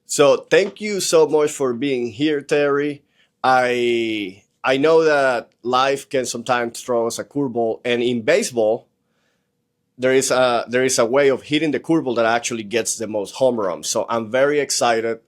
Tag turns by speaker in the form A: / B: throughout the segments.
A: So thank you so much for being here, Terry. I know that life can sometimes throw us a curveball, and in baseball, there is a way of hitting the curveball that actually gets the most home runs. So I'm very excited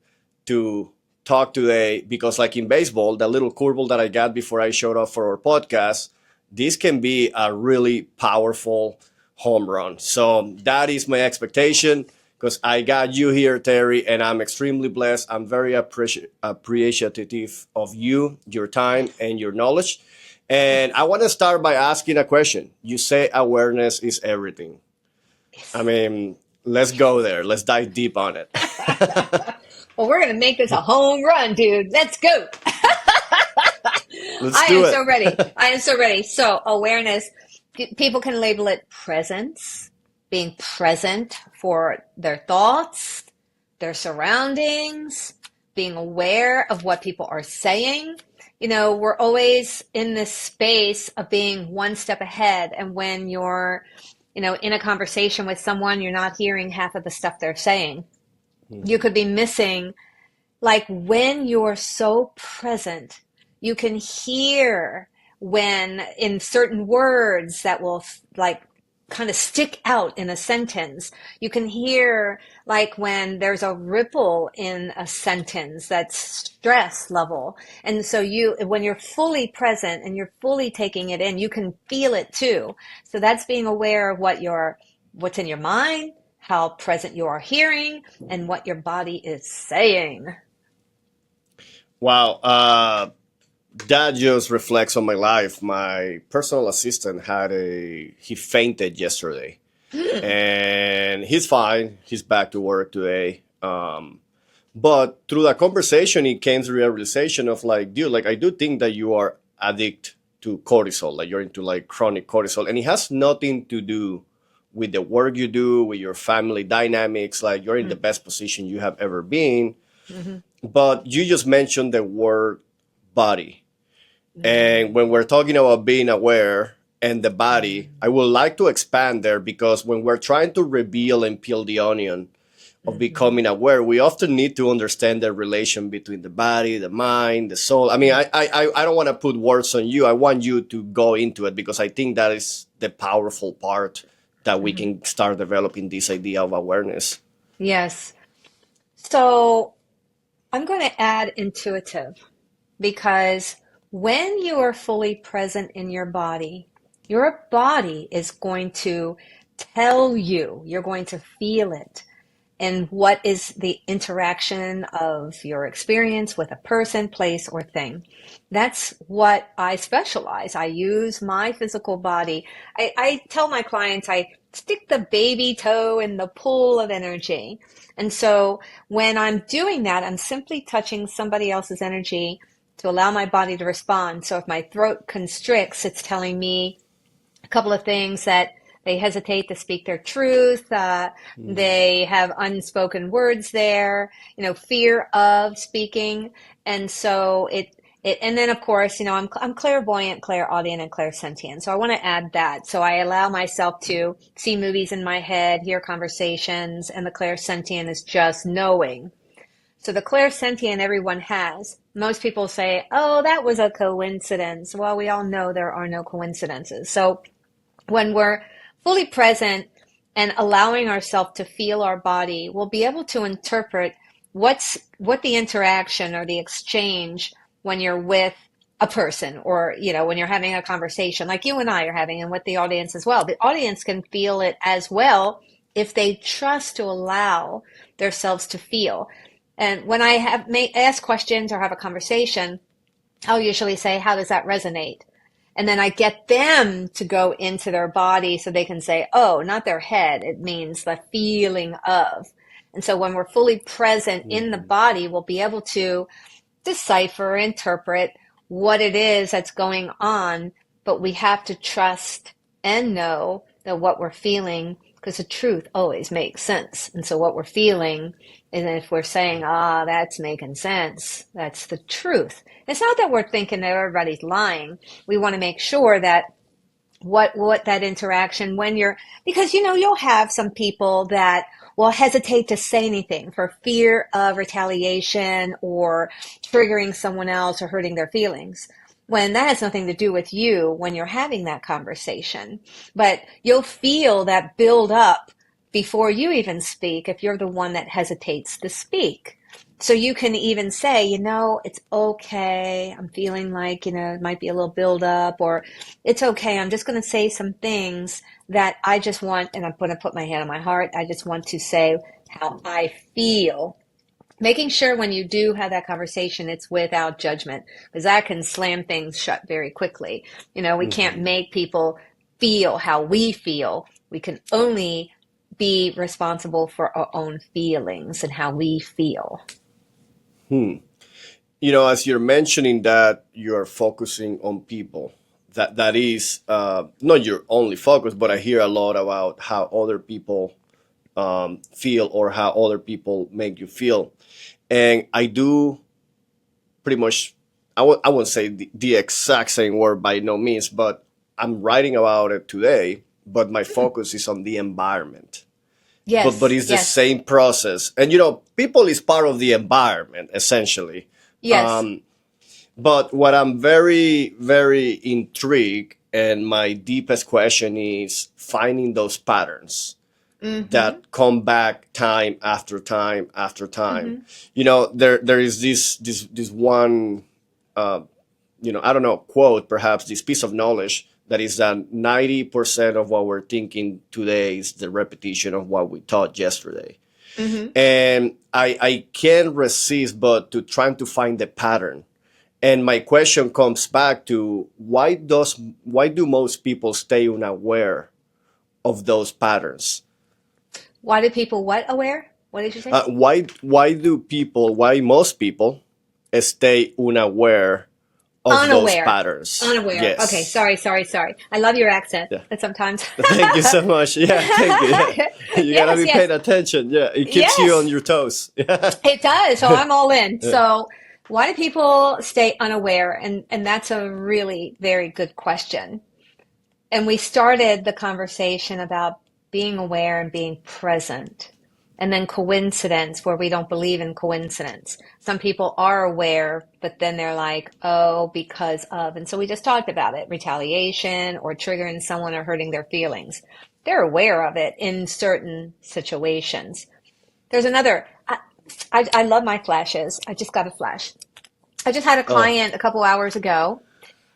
A: to talk today because, like in baseball, the little curveball that I got before I showed up for our podcast, this can be a really powerful home run. So that is my expectation because I got you here, Terry, and I'm extremely blessed. I'm very appreciative of you, your time, and your knowledge. And I want to start by asking a question. You say awareness is everything. I mean, let's go there. Let's dive deep on it.
B: Well, we're going to make this a home run, dude. Let's go.
A: Let's
B: I
A: do
B: am so
A: it.
B: ready. I am so ready. So, awareness, people can label it presence, being present for their thoughts, their surroundings, being aware of what people are saying. We're always in this space of being one step ahead. And when you're, in a conversation with someone, you're not hearing half of the stuff they're saying. You could be missing, like when you're so present, you can hear when in certain words that will like kind of stick out in a sentence. You can hear like when there's a ripple in a sentence, that's stress level. And so when you're fully present and you're fully taking it in, you can feel it too. So that's being aware of what's in your mind, how present you are hearing, and what your body is saying.
A: Wow. That just reflects on my life. My personal assistant he fainted yesterday and he's fine. He's back to work today. But through that conversation, it came to the realization of like, dude, like I do think that you are addict to cortisol, like you're into like chronic cortisol, and it has nothing to do with the work you do, with your family dynamics. Like you're in the best position you have ever been.
B: Mm-hmm.
A: But you just mentioned the word body. And
B: Mm-hmm.
A: when we're talking about being aware and the body, I would like to expand there because when we're trying to reveal and peel the onion of
B: Mm-hmm.
A: becoming aware, we often need to understand the relation between the body, the mind, the soul. I mean, I don't want to put words on you. I want you to go into it because I think that is the powerful part that we
B: Mm-hmm.
A: can start developing this idea of awareness.
B: Yes. So I'm going to add intuitive because when you are fully present in your body is going to tell you, you're going to feel it. And what is the interaction of your experience with a person, place, or thing? That's what I specialize. I use my physical body. I tell my clients I stick the baby toe in the pool of energy. And so when I'm doing that, I'm simply touching somebody else's energy to allow my body to respond. So if my throat constricts, it's telling me a couple of things that they hesitate to speak their truth. They have unspoken words there, fear of speaking. And so and then of course, I'm clairvoyant, clairaudient, and clairsentient. So I want to add that. So I allow myself to see movies in my head, hear conversations, and the clairsentient is just knowing. So the clairsentient everyone has. Most people say, oh, that was a coincidence. Well, we all know there are no coincidences. So when we're fully present and allowing ourselves to feel our body, we'll be able to interpret what the interaction or the exchange when you're with a person or, when you're having a conversation like you and I are having and with the audience as well. The audience can feel it as well if they trust to allow themselves to feel. And when I ask questions or have a conversation, I'll usually say, how does that resonate? And then I get them to go into their body so they can say, oh, not their head. It means the feeling of. And so when we're fully present in the
A: Mhm.
B: body, we'll be able to decipher, interpret what it is that's going on. But we have to trust and know that what we're feeling, because the truth always makes sense. And so what we're feeling, and if we're saying, that's making sense, that's the truth. It's not that we're thinking that everybody's lying. We want to make sure that what that interaction when you're, because you'll have some people that will hesitate to say anything for fear of retaliation or triggering someone else or hurting their feelings, when that has nothing to do with you when you're having that conversation. But you'll feel that build up before you even speak if you're the one that hesitates to speak. So you can even say, it's okay. I'm feeling like, it might be a little build up, or it's okay. I'm just going to say some things that I just want, and I'm going to put my hand on my heart. I just want to say how I feel. Making sure when you do have that conversation, it's without judgment, because that can slam things shut very quickly. We can't
A: Hmm.
B: make people feel how we feel. We can only be responsible for our own feelings and how we feel.
A: Hmm. As you're mentioning that you're focusing on people, that is not your only focus, but I hear a lot about how other people feel or how other people make you feel. And I do pretty much, I won't say the exact same word by no means, but I'm writing about it today, but my focus is on the environment. But
B: Yes,
A: it's the
B: yes,
A: same process. And people is part of the environment essentially.
B: yes.
A: Um, but what I'm very, very intrigued and my deepest question is finding those patterns
B: Mm-hmm.
A: that come back time after time after time.
B: Mm-hmm.
A: There is this one I don't know, quote, perhaps this piece of knowledge that is that 90% of what we're thinking today is the repetition of what we taught yesterday.
B: Mm-hmm.
A: And I can't resist but to trying to find the pattern. And my question comes back to why do most people stay unaware of those patterns?
B: Why do people what aware? What did you say?
A: Why most people stay unaware of those
B: Unaware.
A: patterns?
B: Unaware. Okay,
A: Yes.
B: sorry, sorry, sorry. I love your accent.
A: Yeah.
B: But sometimes.
A: Thank you so much. Yeah, thank you. Yeah. You gotta
B: Yes,
A: be
B: yes,
A: paying attention. Yeah, it keeps you on
B: yes.
A: your toes. Yeah.
B: It does. So I'm all in.
A: Yeah.
B: So why do people stay unaware? And that's a really very good question. And we started the conversation about being aware and being present. And then coincidence, where we don't believe in coincidence. Some people are aware, but then they're like, oh, because of. And so we just talked about it, retaliation or triggering someone or hurting their feelings. They're aware of it in certain situations. There's another, I love my flashes. I just got a flash. I just had a
A: Oh,
B: client a couple hours ago,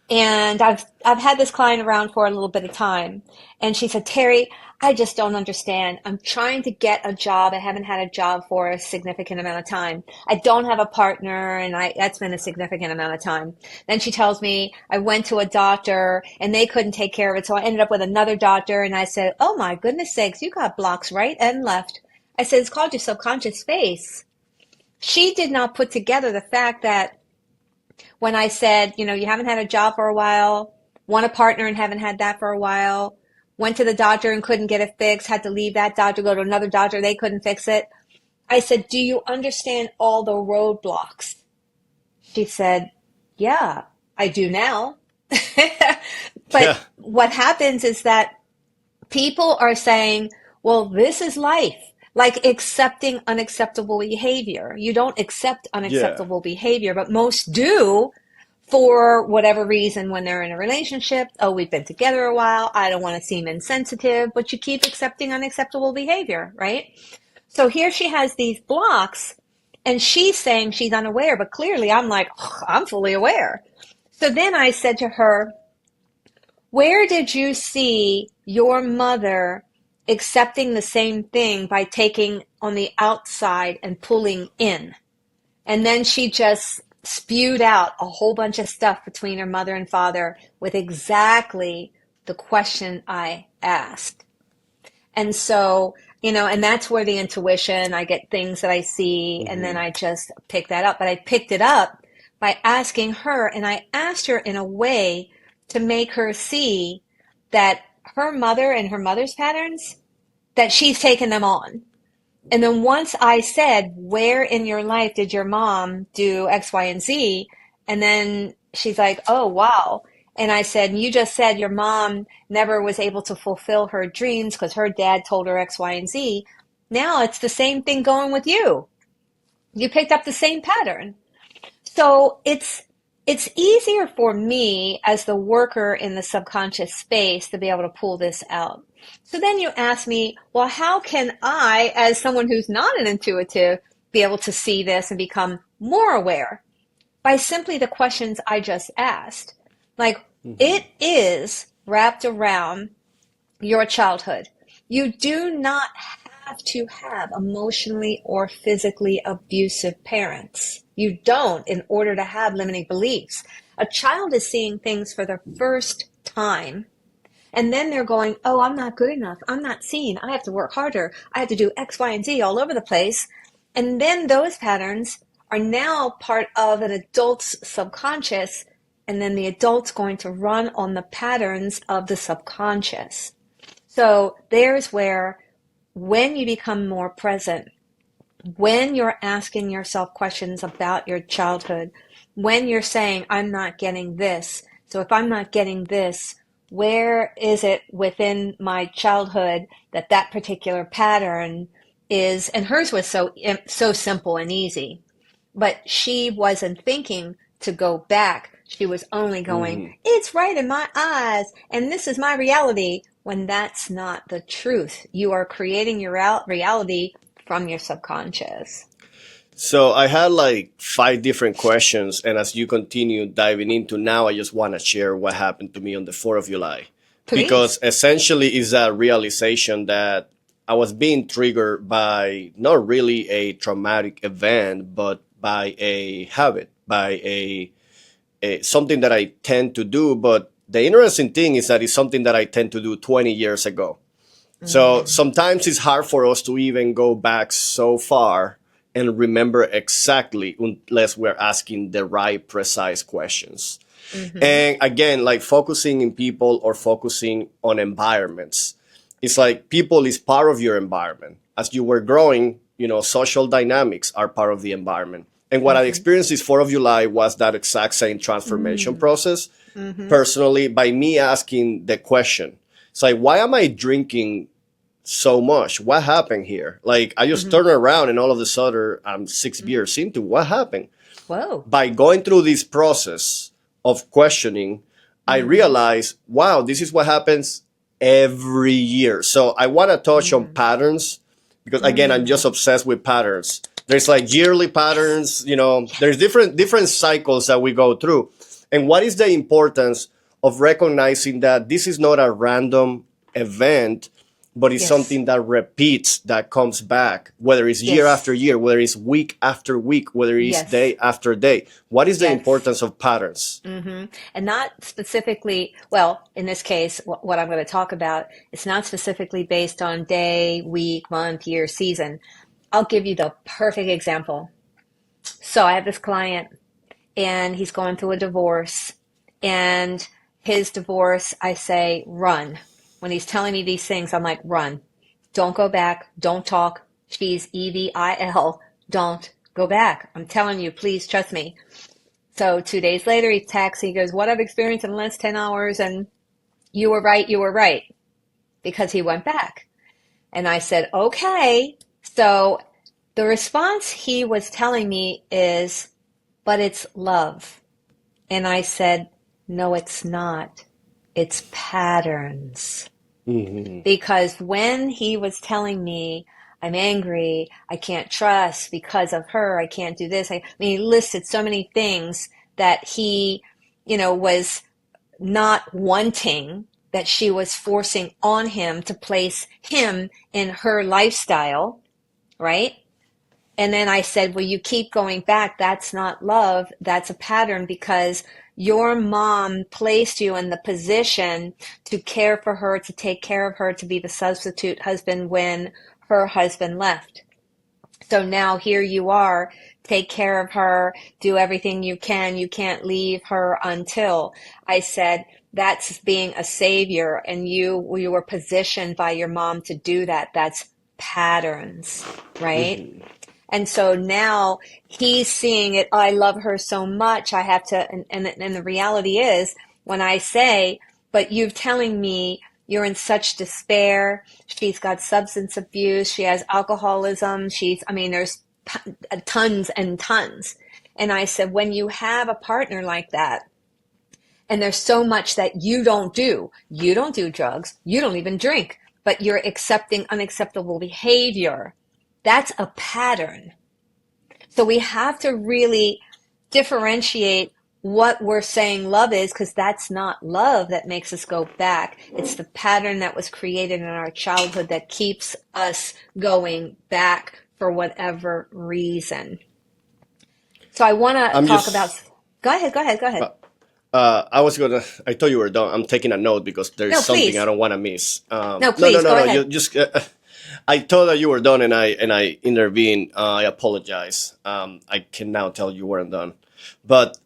B: and I've had this client around for a little bit of time, and she said, Terrie, I just don't understand. I'm trying to get a job. I haven't had a job for a significant amount of time. I don't have a partner, and that's been a significant amount of time. Then she tells me I went to a doctor and they couldn't take care of it, so I ended up with another doctor, and I said, oh my goodness sakes, you got blocks right and left. I said, it's called your subconscious space. She did not put together the fact that when I said, you haven't had a job for a while, want a partner and haven't had that for a while, went to the doctor and couldn't get it fixed, had to leave that doctor, go to another doctor, they couldn't fix it. I said, do you understand all the roadblocks? She said, yeah, I do now.
A: yeah,
B: But what happens is that people are saying, well, this is life. Like accepting unacceptable behavior. You don't accept
A: yeah,
B: unacceptable behavior, but most do for whatever reason when they're in a relationship. Oh, we've been together a while. I don't want to seem insensitive, but you keep accepting unacceptable behavior, right? So here she has these blocks and she's saying she's unaware, but clearly I'm like, oh, I'm fully aware. So then I said to her, where did you see your mother accepting the same thing by taking on the outside and pulling in? And then she just spewed out a whole bunch of stuff between her mother and father with exactly the question I asked. And so, and that's where the intuition, I get things that I see, and then
A: hmm,
B: I just pick that up. But I picked it up by asking her, and I asked her in a way to make her see that her mother and her mother's patterns, that she's taken them on. And then once I said, where in your life did your mom do X, Y, and Z? And then she's like, oh, wow. And I said, you just said your mom never was able to fulfill her dreams because her dad told her X, Y, and Z. Now it's the same thing going with you. You picked up the same pattern. So it's easier for me as the worker in the subconscious space to be able to pull this out. So then you ask me, well, how can I, as someone who's not an intuitive, be able to see this and become more aware? By simply the questions I just asked. Like, it is wrapped around your childhood. You do not have to have emotionally or physically abusive parents. You don't in order to have limiting beliefs. A child is seeing things for the first time, and then they're going, oh, I'm not good enough. I'm not seen. I have to work harder. I have to do X, Y, and Z all over the place. And then those patterns are now part of an adult's subconscious, and then the adult's going to run on the patterns of the subconscious. So there's where, when you become more present, when you're asking yourself questions about your childhood, when you're saying, I'm not getting this. So if I'm not getting this, where is it within my childhood that that particular pattern is? And hers was so simple and easy, but she wasn't thinking to go back. She was only going, it's right in my eyes, and this is my reality, when that's not the truth. You are creating your reality from your subconscious.
A: So I had like 5 different questions, and as you continue diving into now, I just want to share what happened to me on the 4th of July.
B: Please.
A: Because essentially is a realization that I was being triggered by not really a traumatic event, but by a habit, by a something that I tend to do. But the interesting thing is that it's something that I tend to do 20 years ago. So sometimes it's hard for us to even go back so far and remember exactly unless we're asking the right, precise questions. And again, like focusing in people or focusing on environments. It's like people is part of your environment. As you were growing, social dynamics are part of the environment. And what I experienced this 4th of July was that exact same transformation process. Personally, by me asking the question, it's like, why am I drinking so much? What happened here? Like, I just turned around and all of a sudden I'm 6 beers into. What happened?
B: Whoa.
A: By going through this process of questioning, I realized, wow, this is what happens every year. So I want to touch on patterns because, again, I'm just obsessed with patterns. There's like yearly patterns, there's different cycles that we go through. And what is the importance of recognizing that this is not a random event, but it's something that repeats, that comes back, whether it's year after year, whether it's week after week, whether it's day after day. What is the importance of patterns?
B: And not specifically, well, in this case, what I'm going to talk about, it's not specifically based on day, week, month, year, season. I'll give you the perfect example. So I have this client, and he's going through a divorce, and his divorce, I say, run. When he's telling me these things, I'm like, run. Don't go back. Don't talk. She's EVIL. Don't go back. I'm telling you, please trust me. So 2 days later, he texts. He goes, what I've experienced in the last 10 hours, and you were right, because he went back. And I said, okay. So the response he was telling me is, but it's love. And I said, no, it's not. It's patterns. Because when he was telling me, I'm angry, I can't trust because of her, I can't do this. I mean, he listed so many things that he, was not wanting, that she was forcing on him to place him in her lifestyle, right? And then I said, well, you keep going back. That's not love. That's a pattern, because your mom placed you in the position to care for her, to take care of her, to be the substitute husband when her husband left. So now here you are, take care of her, do everything you can. You can't leave her until. I said, that's being a savior, and you were positioned by your mom to do that. That's patterns, right? And so now he's seeing it. I love her so much. I have to, and the reality is when I say, but you're telling me you're in such despair. She's got substance abuse. She has alcoholism. I mean, there's tons and tons. And I said, when you have a partner like that, and there's so much that you don't do drugs, you don't even drink, but you're accepting unacceptable behavior. That's a pattern. So we have to really differentiate what we're saying love is, because that's not love that makes us go back. It's the pattern that was created in our childhood that keeps us going back for whatever reason. So I want to talk about. Go ahead.
A: I thought you were done. I'm taking a note because there's
B: No,
A: something
B: please.
A: I don't want to miss.
B: No, please, go
A: No.
B: ahead.
A: You just, I thought that you were done, and I intervened. I apologize. I can now tell you weren't done, but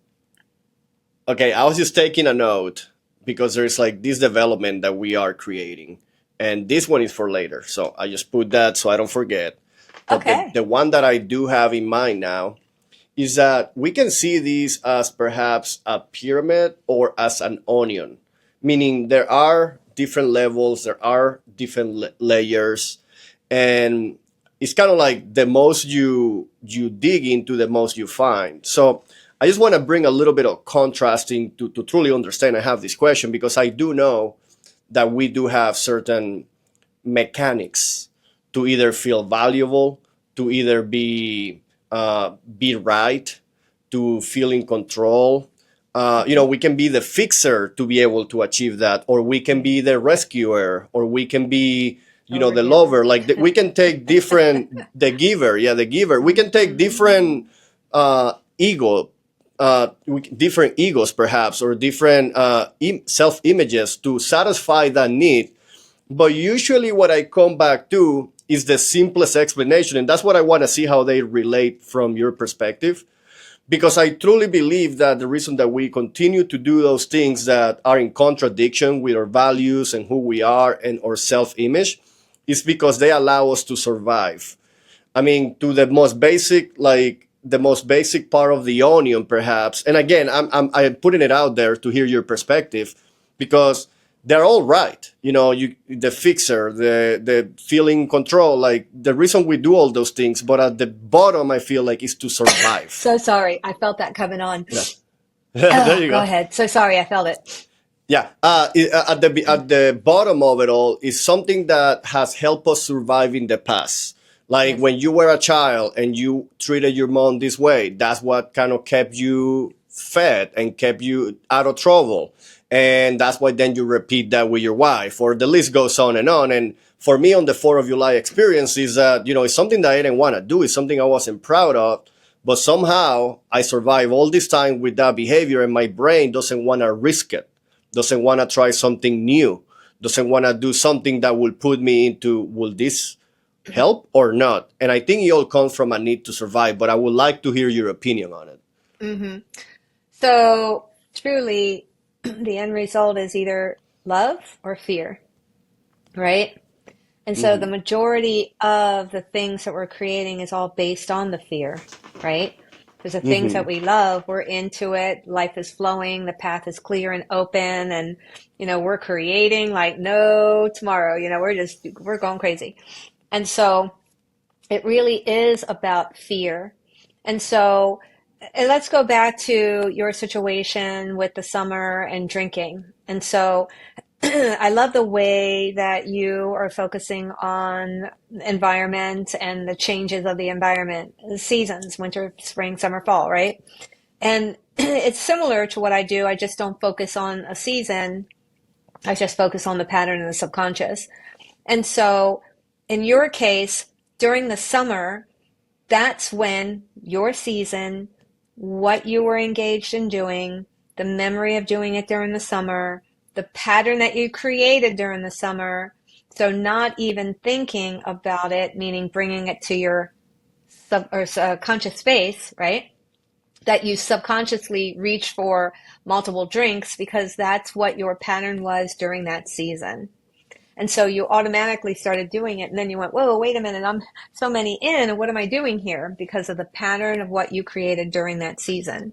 A: okay. I was just taking a note because there's like this development that we are creating, and this one is for later. So I just put that so I don't forget. But
B: Okay.
A: the one that I do have in mind now is that we can see these as perhaps a pyramid or as an onion, meaning there are different levels, there are different layers, and it's kind of like the most you dig into, the most you find. So I just want to bring a little bit of contrasting to truly understand and have this question, because I do know that we do have certain mechanics to either feel valuable, to either be right, to feel in control. We can be the fixer to be able to achieve that, or we can be the rescuer, or we can be, the
B: Overgiver.
A: lover. Like we can take different, the giver, yeah, the giver. We can take different ego, different egos perhaps, or different self images to satisfy that need. But usually, what I come back to is the simplest explanation. And that's what I want to see how they relate from your perspective. Because I truly believe that the reason that we continue to do those things that are in contradiction with our values and who we are and our self image is because they allow us to survive. I mean, to the most basic, like the most basic part of the onion, perhaps. And again, I'm putting it out there to hear your perspective, because they're all right. The fixer, the feeling control, like the reason we do all those things. But at the bottom, I feel like is to survive.
B: So sorry. I felt that coming on.
A: Yeah. There you
B: Go
A: go.
B: ahead. So sorry. I felt it.
A: Yeah, at the bottom of it all is something that has helped us survive in the past. Like
B: Yes.
A: when you were a child and you treated your mom this way, that's what kind of kept you fed and kept you out of trouble. And that's why then you repeat that with your wife, or the list goes on and on. And for me, on the 4th of July experience, is that, it's something that I didn't want to do. It's something I wasn't proud of. But somehow I survived all this time with that behavior, and my brain doesn't want to risk it, doesn't want to try something new, doesn't want to do something that will put me into, will this help or not? And I think it all comes from a need to survive, but I would like to hear your opinion on it.
B: hmm So truly, the end result is either love or fear, right? And so the
A: Hmm.
B: majority of the things that we're creating is all based on the fear, right? Because the things that
A: Hmm.
B: we love, we're into it. Life is flowing. The path is clear and open. And, we're creating like no tomorrow. We're going crazy. And so it really is about fear. And so and let's go back to your situation with the summer and drinking. And so I love the way that you are focusing on environment and the changes of the environment, the seasons, winter, spring, summer, fall, right? And it's similar to what I do. I just don't focus on a season. I just focus on the pattern in the subconscious. And so in your case, during the summer, that's when your season, what you were engaged in doing, the memory of doing it during the summer, the pattern that you created during the summer. So not even thinking about it, meaning bringing it to your conscious space, right? That you subconsciously reach for multiple drinks because that's what your pattern was during that season. And so you automatically started doing it. And then you went, whoa, wait a minute, I'm so many in. And what am I doing here? Because of the pattern of what you created during that season.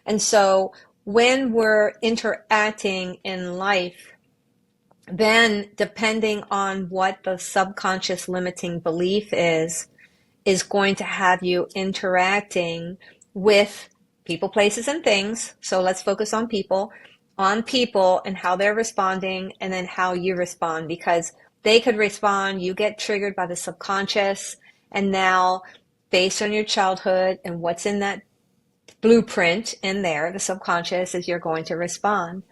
B: And so when we're interacting in life, then depending on what the subconscious limiting belief is going to have you interacting with people, places, and things. So let's focus on people and how they're responding, and then how you respond, because they could respond, you get triggered by the subconscious, and now based on your childhood and what's in that blueprint in there, the subconscious, is you're going to respond.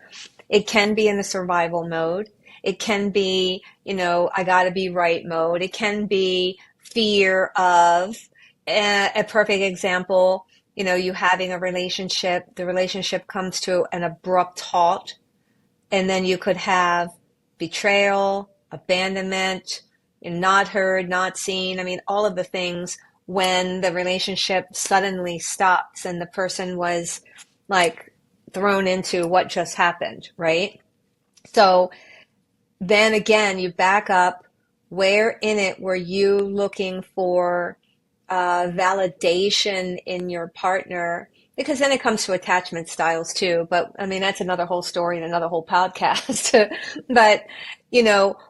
B: It can be in the survival mode. It can be, I gotta be right mode. It can be fear of, a perfect example, you having a relationship, the relationship comes to an abrupt halt, and then you could have betrayal, abandonment, not heard, not seen. I mean, all of the things when the relationship suddenly stops and the person was like thrown into what just happened, right? So then again, you back up. Where in it were you looking for validation in your partner? Because then it comes to attachment styles too. But I mean, that's another whole story and another whole podcast. But,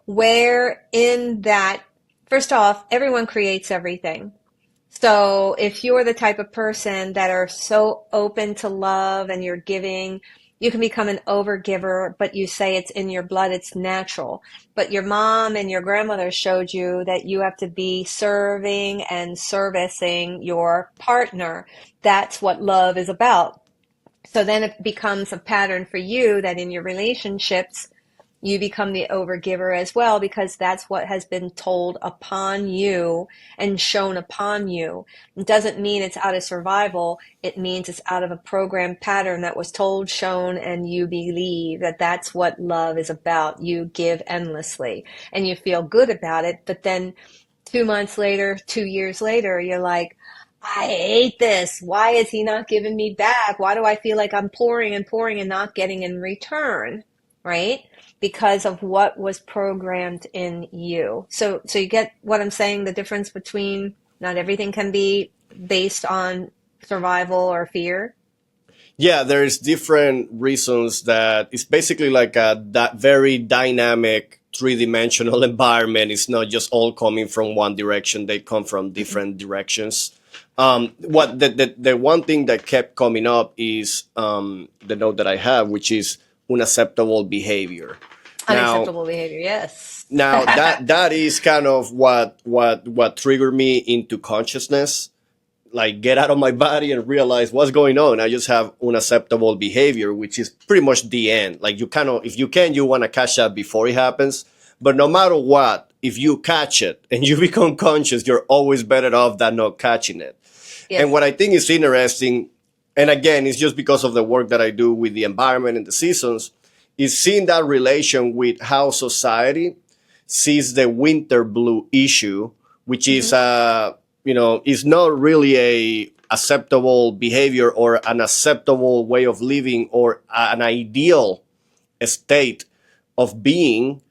B: where in that, first off, everyone creates everything. So if you're the type of person that are so open to love and you're giving, you can become an overgiver, but you say it's in your blood, it's natural. But your mom and your grandmother showed you that you have to be serving and servicing your partner. That's what love is about. So then it becomes a pattern for you that in your relationships, you become the overgiver as well, because that's what has been told upon you and shown upon you. It doesn't mean it's out of survival. It means it's out of a programmed pattern that was told, shown, and you believe that that's what love is about. You give endlessly and you feel good about it. But then 2 months later, 2 years later, you're like, I hate this. Why is he not giving me back? Why do I feel like I'm pouring and pouring and not getting in return? Right? Because of what was programmed in you. So you get what I'm saying, the difference between not everything can be based on survival or fear.
A: Yeah, there's different reasons that it's basically like that very dynamic three-dimensional environment. It's not just all coming from one direction. They come from different directions. What the one thing that kept coming up is the note that I have, which is unacceptable behavior.
B: Unacceptable behavior, yes.
A: Now that is kind of what triggered me into consciousness. Like, get out of my body and realize what's going on. I just have unacceptable behavior, which is pretty much the end. Like, you kind of, if you can, you want to catch that before it happens. But no matter what, if you catch it and you become conscious, you're always better off than not catching it. Yes. And what I think is interesting, and again, it's just because of the work that I do with the environment and the seasons, is seeing that relation with how society sees the winter blue issue, which is, is not really a acceptable behavior or an acceptable way of living or an ideal state of being,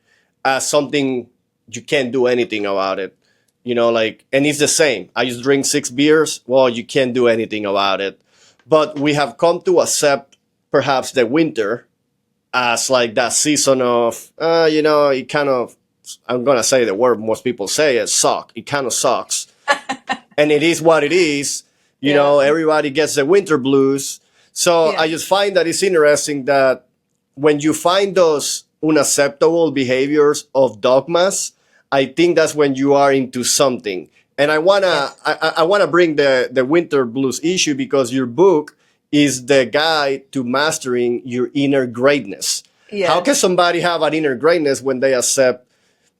A: as something you can't do anything about it. And it's the same. I just drink 6 beers. Well, you can't do anything about it. But we have come to accept perhaps the winter as like that season of, it kind of, I'm going to say the word most people say, it suck. It kind of sucks. And it is what it is. Everybody gets the winter blues. So I just find that it's interesting that when you find those unacceptable behaviors of dogmas, I think that's when you are into something. And I wanna bring the winter blues issue, because your book is the guide to mastering your inner greatness. Yes. How can somebody have an inner greatness when they accept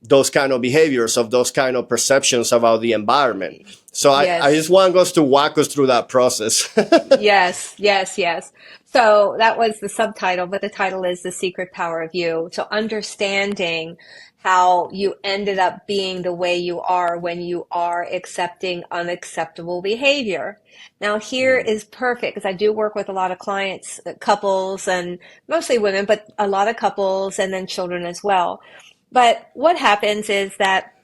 A: those kind of behaviors, of those kind of perceptions about the environment? So I just want us to walk us through that process.
B: Yes. So that was the subtitle, but the title is The Secret Power of You. So understanding how you ended up being the way you are when you are accepting unacceptable behavior. Now here is perfect, because I do work with a lot of clients, couples, and mostly women, but a lot of couples and then children as well. But what happens is that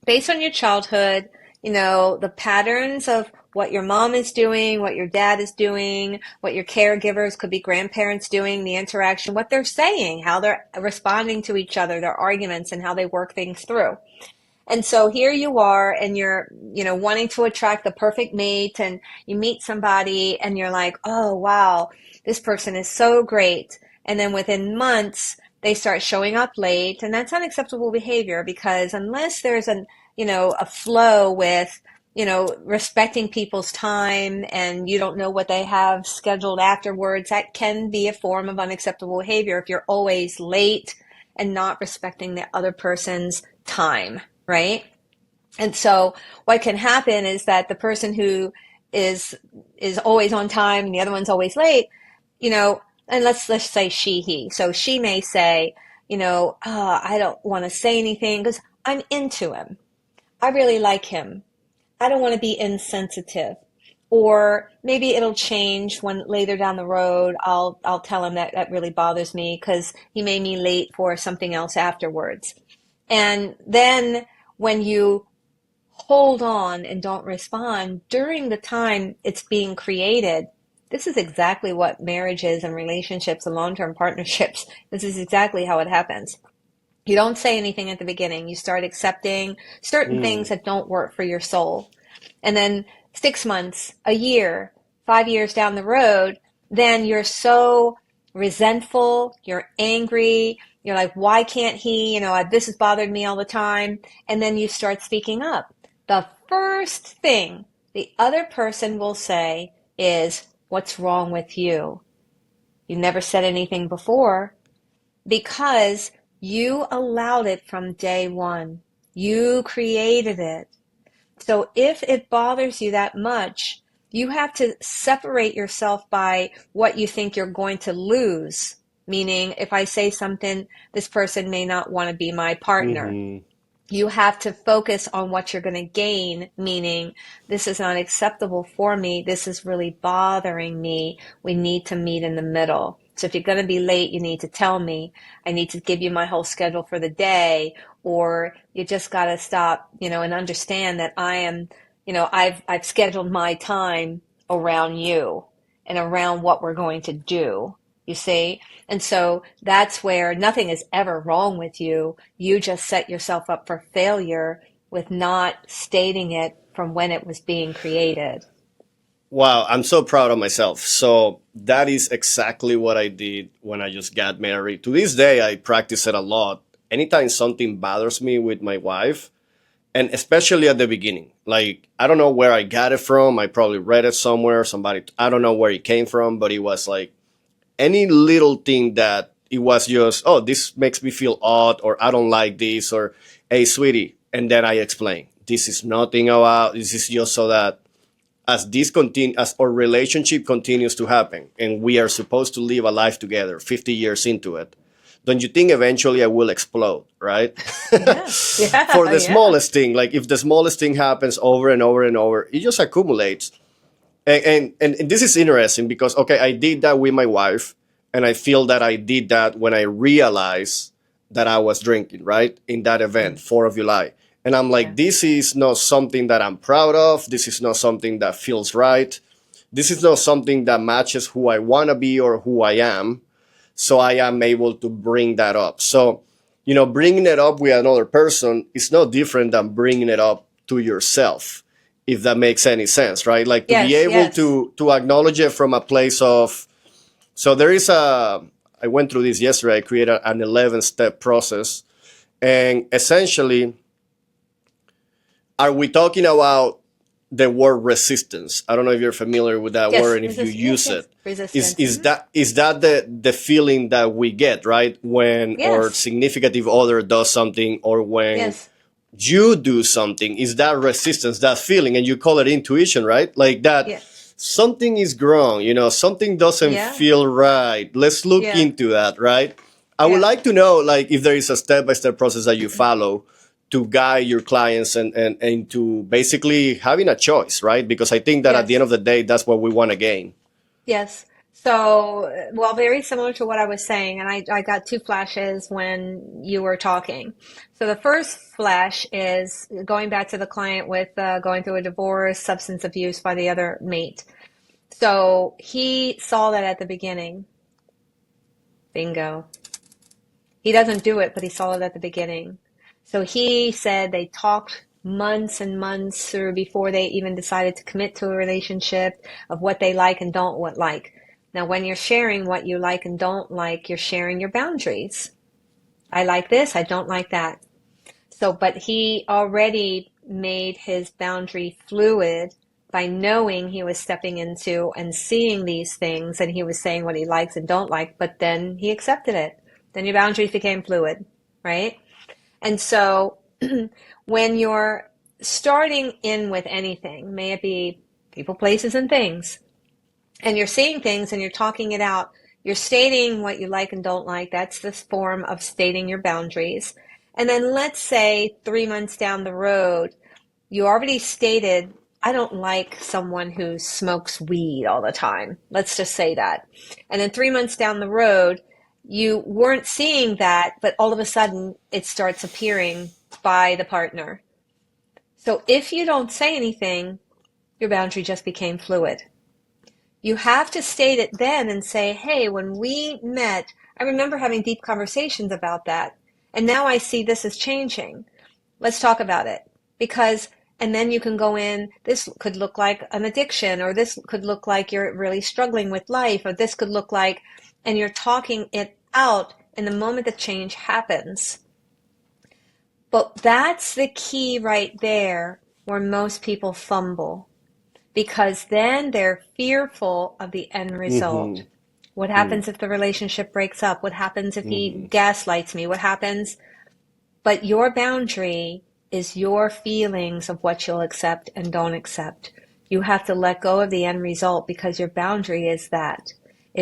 B: based on your childhood, the patterns of what your mom is doing, what your dad is doing, what your caregivers, could be grandparents doing, the interaction, what they're saying, how they're responding to each other, their arguments, and how they work things through. And so here you are, and you're, wanting to attract the perfect mate, and you meet somebody and you're like, oh, wow, this person is so great. And then within months, they start showing up late, and that's unacceptable behavior, because unless there's a flow with, respecting people's time, and you don't know what they have scheduled afterwards, that can be a form of unacceptable behavior if you're always late and not respecting the other person's time, right? And so what can happen is that the person who is always on time and the other one's always late, and let's say he. So she may say, I don't want to say anything because I'm into him. I really like him. I don't want to be insensitive. Or maybe it'll change when later down the road I'll tell him that really bothers me because he made me late for something else afterwards. And then when you hold on and don't respond during the time it's being created, this is exactly what marriages and relationships and long-term partnerships, this is exactly how it happens. You don't say anything at the beginning. You start accepting certain things that don't work for your soul. And then 6 months, a year, 5 years down the road, then you're so resentful, you're angry, you're like, why can't he? This has bothered me all the time. And then you start speaking up. The first thing the other person will say is, what's wrong with you? You never said anything before, because you allowed it from day one. You created it. So if it bothers you that much, you have to separate yourself by what you think you're going to lose. Meaning, if I say something, this person may not want to be my partner.
A: Mm-hmm.
B: You have to focus on what you're going to gain, meaning, this is not acceptable for me. This is really bothering me. We need to meet in the middle. So if you're going to be late, you need to tell me. I need to give you my whole schedule for the day, or you just got to stop, and understand that I am, I've scheduled my time around you and around what we're going to do. You see? And so that's where nothing is ever wrong with you. You just set yourself up for failure with not stating it from when it was being created.
A: Wow, I'm so proud of myself. So that is exactly what I did when I just got married. To this day, I practice it a lot. Anytime something bothers me with my wife, and especially at the beginning, like, I don't know where I got it from. I probably read it somewhere. I don't know where it came from, but it was like any little thing that it was just, oh, this makes me feel odd, or I don't like this, or hey, sweetie. And then I explain, this is nothing about, this is just so that as our relationship continues to happen and we are supposed to live a life together 50 years into it, don't you think eventually I will explode, right?
B: Yeah. Yeah.
A: For the
B: Yeah.
A: smallest thing, like if the smallest thing happens over and over and over, it just accumulates. And this is interesting because, okay, I did that with my wife, and I feel that I did that when I realized that I was drinking, right? In that event, 4th of July. And I'm like,
B: Yeah.
A: this is not something that I'm proud of. This is not something that feels right. This is not something that matches who I want to be or who I am. So I am able to bring that up. So, bringing it up with another person is no different than bringing it up to yourself, if that makes any sense, right? Like, to be
B: Yes.
A: able
B: Yes.
A: to acknowledge it from a place of, so I went through this yesterday. I created an 11-step process. And essentially, are we talking about the word resistance? I don't know if you're familiar with that
B: Yes.
A: word and if you use
B: yes.
A: it.
B: Resistance.
A: Is that the feeling that we get, right? When our
B: Yes.
A: significant other does something, or when
B: Yes.
A: you do something, is that resistance, that feeling, and you call it intuition, right? Like that
B: Yeah.
A: something is wrong, something doesn't
B: Yeah.
A: feel right. Let's look
B: Yeah.
A: into that, right? I would
B: Yeah.
A: like to know, like, if there is a step-by-step process that you follow to guide your clients and to basically having a choice, right? Because I think that at the end
B: Yes.
A: of the day, that's what we want to gain.
B: Yes. So, well, very similar to what I was saying, and I got two flashes when you were talking. So the first flash is going back to the client with going through a divorce, substance abuse by the other mate. So he saw that at the beginning. Bingo. He doesn't do it, but he saw it at the beginning. So he said they talked months and months through before they even decided to commit to a relationship of what they like and don't what like. Now, when you're sharing what you like and don't like, you're sharing your boundaries. I like this, I don't like that. So, but he already made his boundary fluid by knowing he was stepping into and seeing these things, and he was saying what he likes and don't like, but then he accepted it. Then your boundaries became fluid, right? And so when you're starting in with anything, may it be people, places, and things, and you're seeing things and you're talking it out, you're stating what you like and don't like. That's this form of stating your boundaries. And then let's say 3 months down the road, you already stated, I don't like someone who smokes weed all the time. Let's just say that. And then 3 months down the road, you weren't seeing that, but all of a sudden it starts appearing by the partner. So if you don't say anything, your boundary just became fluid. You have to state it then and say, hey, when we met, I remember having deep conversations about that. And now I see this is changing. Let's talk about it. Because, and then you can go in, this could look like an addiction, or this could look like you're really struggling with life, or this could look like, and you're talking it out in the moment that change happens. But that's the key right there where most people fumble. Because then they're fearful of the end result.
A: Mm-hmm.
B: What happens if the relationship breaks up? What happens if he
A: Mm-hmm.
B: gaslights me? What happens? But your boundary is your feelings of what you'll accept and don't accept. You have to let go of the end result because your boundary is that.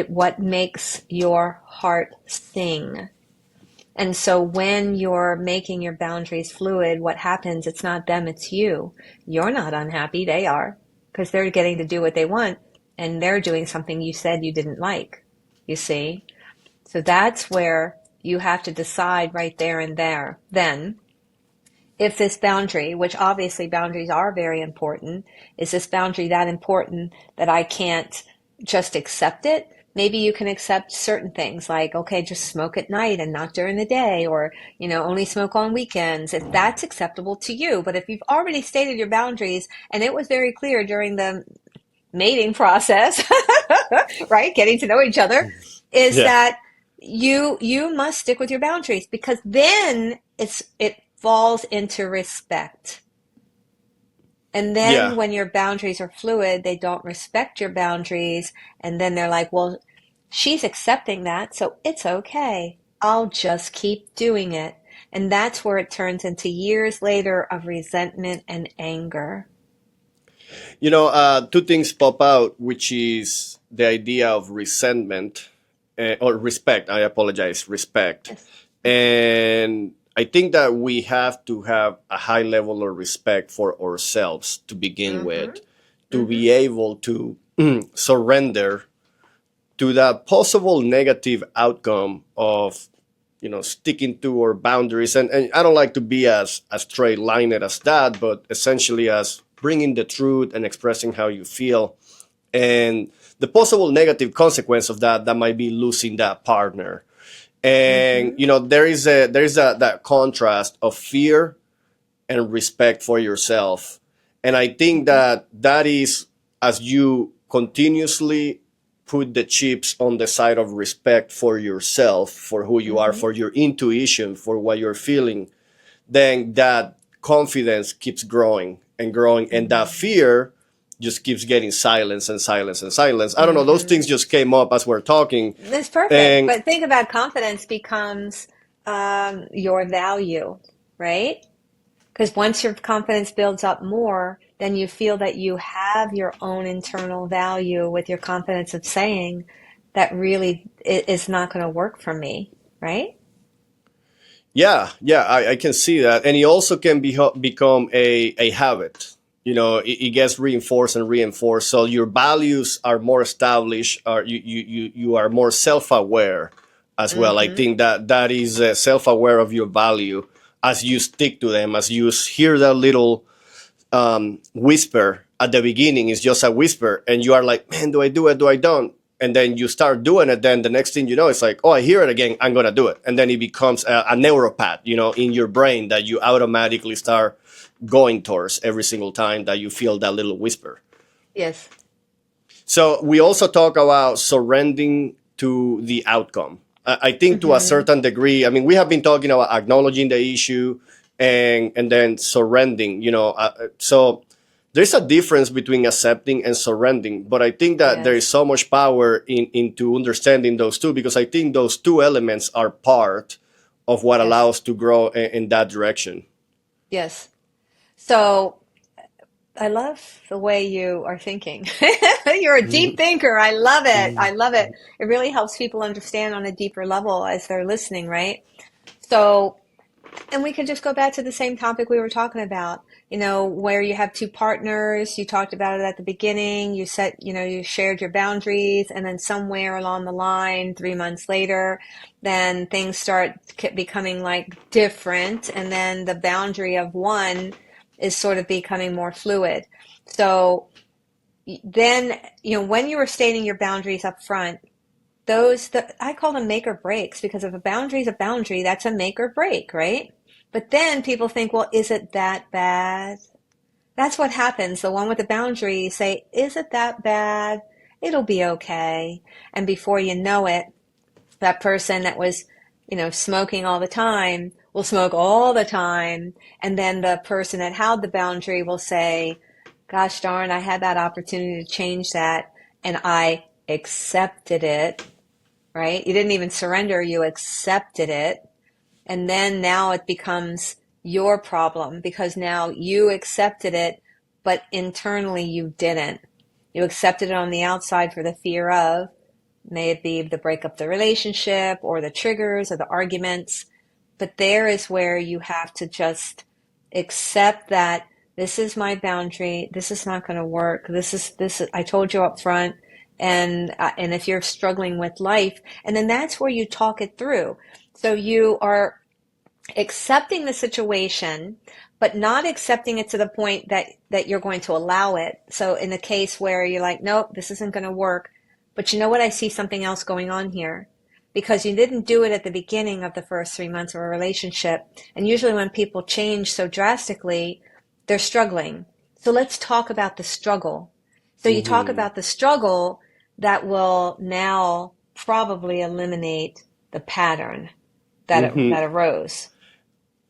B: What makes your heart sing. And so when you're making your boundaries fluid, what happens? It's not them, it's you. You're not unhappy, they are. Because they're getting to do what they want, and they're doing something you said you didn't like, you see? So that's where you have to decide right there and there. Then, if this boundary, which obviously boundaries are very important, is this boundary that important that I can't just accept it? Maybe you can accept certain things like, okay, just smoke at night and not during the day, or, only smoke on weekends, if that's acceptable to you. But if you've already stated your boundaries and it was very clear during the mating process, right, getting to know each other, is
A: Yeah.
B: that you must stick with your boundaries, because then it falls into respect. And then
A: Yeah.
B: when your boundaries are fluid, they don't respect your boundaries. And then they're like, well, she's accepting that, so it's okay. I'll just keep doing it. And that's where it turns into years later of resentment and anger.
A: Two things pop out, which is the idea of resentment or respect. I apologize, respect.
B: Yes.
A: And I think that we have to have a high level of respect for ourselves to begin
B: Mm-hmm.
A: with, to
B: Mm-hmm.
A: be able to surrender to that possible negative outcome of sticking to our boundaries. And I don't like to be as straight lined as that, but essentially as bringing the truth and expressing how you feel, and the possible negative consequence of that might be losing that partner. And
B: Mm-hmm.
A: there is a that contrast of fear and respect for yourself. And I think
B: Mm-hmm.
A: that is, as you continuously put the chips on the side of respect for yourself, for who you are,
B: Mm-hmm.
A: for your intuition, for what you're feeling, then that confidence keeps growing and growing, and that
B: Mm-hmm.
A: fear just keeps getting silence and silence and silence. I don't know, those
B: Mm-hmm.
A: things just came up as we're talking.
B: That's perfect.
A: And
B: But think about confidence becomes your value, right? Because once your confidence builds up more, then you feel that you have your own internal value with your confidence of saying that really is not going to work for me, right?
A: yeah, I can see that. And it also can become a habit. it gets reinforced and reinforced. So your values are more established, or you are more self-aware as well. I
B: Mm-hmm.
A: think that is self-aware of your value as you stick to them, as you hear that little whisper at the beginning. Is just a whisper, and you are like, man, do I do it? Do I don't? And then you start doing it. Then the next thing you know, it's like, oh, I hear it again. I'm gonna do it, and then it becomes a neuropath, in your brain that you automatically start going towards every single time that you feel that little whisper.
B: Yes.
A: So we also talk about surrendering to the outcome. I think to a
B: Mm-hmm.
A: certain degree, I mean, we have been talking about acknowledging the issue and then surrendering, so there's a difference between accepting and surrendering, but I think that there is
B: Yes.
A: so much power into understanding those two, because I think those two elements are part of what
B: Yes.
A: allows to grow in that direction.
B: Yes. So I love the way you are thinking. You're a deep
A: Mhm.
B: thinker. I love it. I
A: Mhm.
B: love it. It really helps people understand on a deeper level as they're listening, right? So, and we can just go back to the same topic we were talking about, where you have two partners. You talked about it at the beginning. You said, you shared your boundaries, and then somewhere along the line, 3 months later, then things start becoming like different. And then the boundary of one is sort of becoming more fluid. So then, when you were stating your boundaries up front, I call them make or breaks, because if a boundary is a boundary, that's a make or break, right? But then people think, well, is it that bad? That's what happens. The one with the boundary, you say, is it that bad? It'll be okay. And before you know it, that person that was, smoking all the time will smoke all the time. And then the person that held the boundary will say, gosh darn, I had that opportunity to change that and I accepted it, right? You didn't even surrender, you accepted it. And then now it becomes your problem because now you accepted it, but internally you didn't. You accepted it on the outside for the fear of, may it be the break up the relationship or the triggers or the arguments. But there is where you have to just accept that this is my boundary. This is not going to work. I told you up front. And if you're struggling with life, and then that's where you talk it through. So you are accepting the situation, but not accepting it to the point that you're going to allow it. So in the case where you're like, nope, this isn't going to work, but you know what? I see something else going on here because you didn't do it at the beginning of the first 3 months of a relationship. And usually when people change so drastically, they're struggling. So let's talk about the struggle. So you talk
A: Mhm.
B: about the struggle that will now probably eliminate the pattern that
A: Mhm.
B: arose.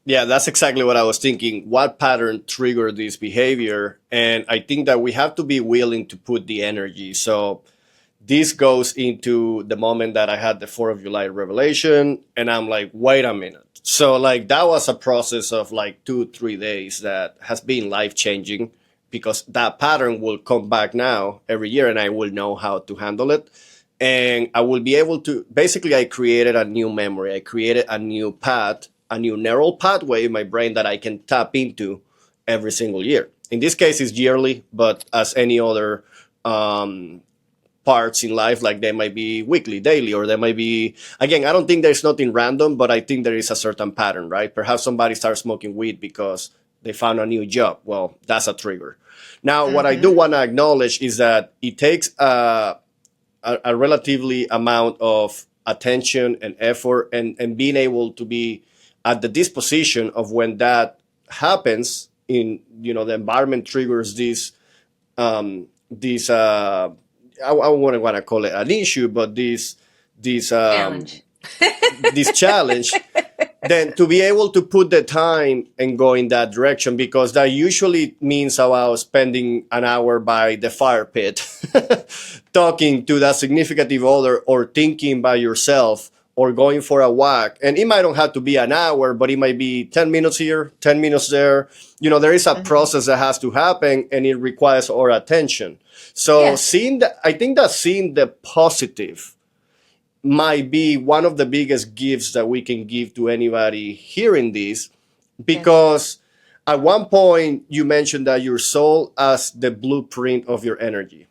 A: Yeah, that's exactly what I was thinking. What pattern triggered this behavior? And I think that we have to be willing to put the energy. So this goes into the moment that I had the 4th of July revelation, and I'm like, wait a minute. So like that was a process of like 2 3 days that has been life changing, because that pattern will come back now every year, and I will know how to handle it. And I will be able to basically, I created a new memory. I created a new path, a new neural pathway in my brain that I can tap into every single year. In this case, it's yearly, but as any other um, parts in life, like they might be weekly, daily, or they might be, again, I don't think there's nothing random, but I think there is a certain pattern, right? Perhaps somebody starts smoking weed because they found a new job. Well, that's a trigger. Now, what I do
B: Mm-hmm.
A: want to acknowledge is that it takes a relatively amount of attention and effort, and being able to be at the disposition of when that happens in, the environment triggers this I wouldn't want to call it an issue, but this
B: Challenge.
A: this challenge, then to be able to put the time and go in that direction, because that usually means about spending an hour by the fire pit talking to that significant other, or thinking by yourself, or going for a walk. And it might not have to be an hour, but it might be 10 minutes here, 10 minutes there. There is a
B: Mm-hmm.
A: process that has to happen, and it requires our attention. So
B: Yes.
A: I think that seeing the positive might be one of the biggest gifts that we can give to anybody hearing this,
B: Yes.
A: because At one point, you mentioned that your soul as the blueprint of your energy.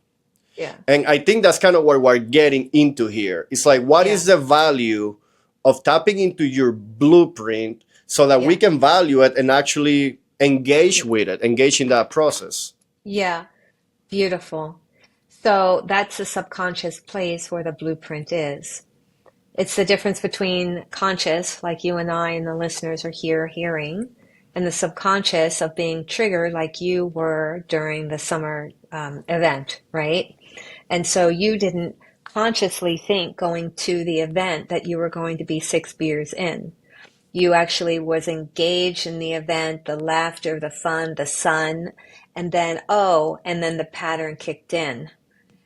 B: Yeah.
A: And I think that's kind of what we're getting into here. It's like, what
B: Yeah.
A: is the value of tapping into your blueprint so that we
B: Yeah.
A: can value it and actually engage
B: Yeah.
A: with it, engage in that process?
B: Yeah. Beautiful. So that's the subconscious place where the blueprint is. It's the difference between conscious, like you and I and the listeners are here hearing, and the subconscious of being triggered, like you were during the summer event, right? And so you didn't consciously think going to the event that you were going to be 6 beers in. You actually was engaged in the event, the laughter, the fun, the sun, and then, oh, and then the pattern kicked in.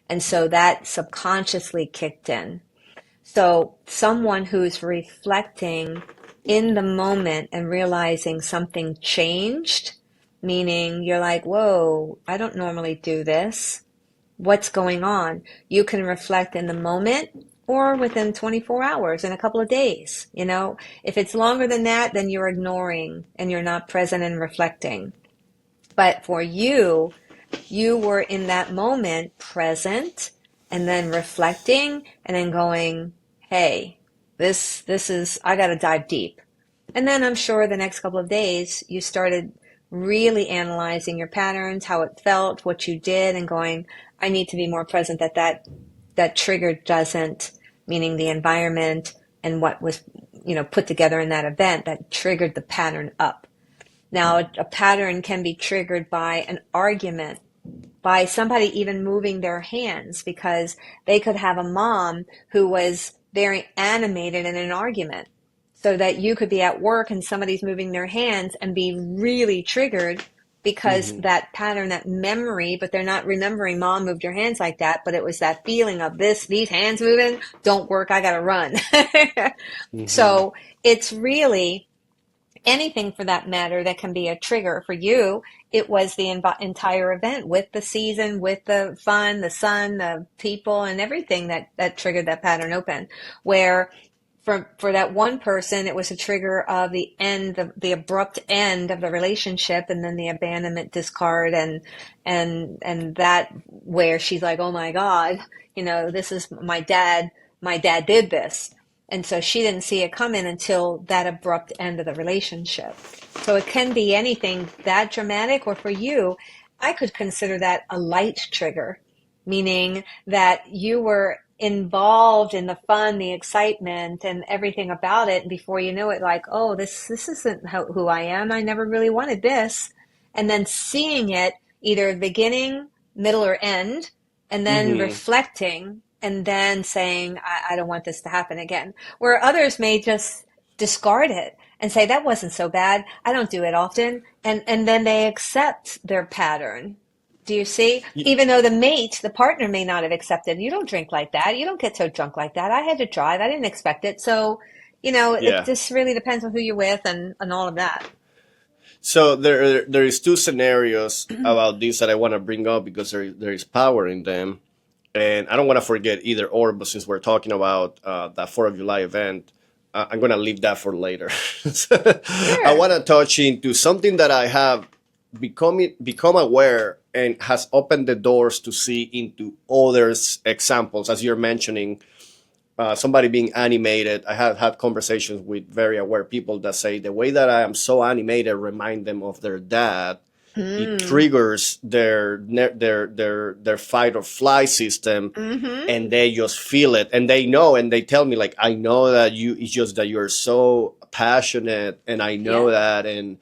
B: And so that subconsciously kicked in. So someone who's reflecting in the moment and realizing something changed, meaning you're like, whoa, I don't normally do this. What's going on? You can reflect in the moment or within 24 hours in a couple of days. You know, if it's longer than that, then you're ignoring and you're not present and reflecting. But for you, you were in that moment present and then reflecting and then going, hey, this is, I got to dive deep. And then I'm sure the next couple of days you started really analyzing your patterns, how it felt, what you did, and going, I need to be more present that trigger doesn't, meaning the environment and what was, put together in that event that triggered the pattern up. Now, a pattern can be triggered by an argument, by somebody even moving their hands, because they could have a mom who was very animated in an argument. So that you could be at work and somebody's moving their hands and be really triggered because
A: Mm-hmm.
B: that pattern, that memory, but they're not remembering mom moved your hands like that, but it was that feeling of these hands moving, don't work, I gotta run.
A: Mm-hmm.
B: So it's really anything for that matter that can be a trigger for you. It was the entire event with the season, with the fun, the sun, the people, and everything that triggered that pattern open. Where for that one person, it was a trigger of the end, the abrupt end of the relationship, and then the abandonment, discard, and that where she's like, oh my God, this is my dad. My dad did this. And so she didn't see it coming until that abrupt end of the relationship. So it can be anything that dramatic, or for you, I could consider that a light trigger, meaning that you were involved in the fun, the excitement, and everything about it. And before you know it, like, oh, this isn't who I am. I never really wanted this. And then seeing it either beginning, middle, or end, and then
A: Mm-hmm.
B: reflecting and then saying, I don't want this to happen again. Where others may just discard it and say, that wasn't so bad. I don't do it often. And then they accept their pattern. Do you see? Even though the partner may not have accepted, you don't drink like that. You don't get so drunk like that. I had to drive. I didn't expect it. So, it
A: Yeah.
B: just really depends on who you're with and all of that.
A: So there is two scenarios about this that I want to bring up because there is power in them, and I don't want to forget either or. But since we're talking about that 4th of July event, I'm going to leave that for later. I
B: Sure.
A: want to touch into something that I have become aware and has opened the doors to see into others examples, as you're mentioning. Somebody being animated. I have had conversations with very aware people that say the way that I am so animated remind them of their dad. It
B: Mm.
A: triggers their fight or flight system,
B: Mm-hmm.
A: and they just feel it, and they know, and they tell me like, I know that you. It's just that you're so passionate, and I know
B: Yeah.
A: that, and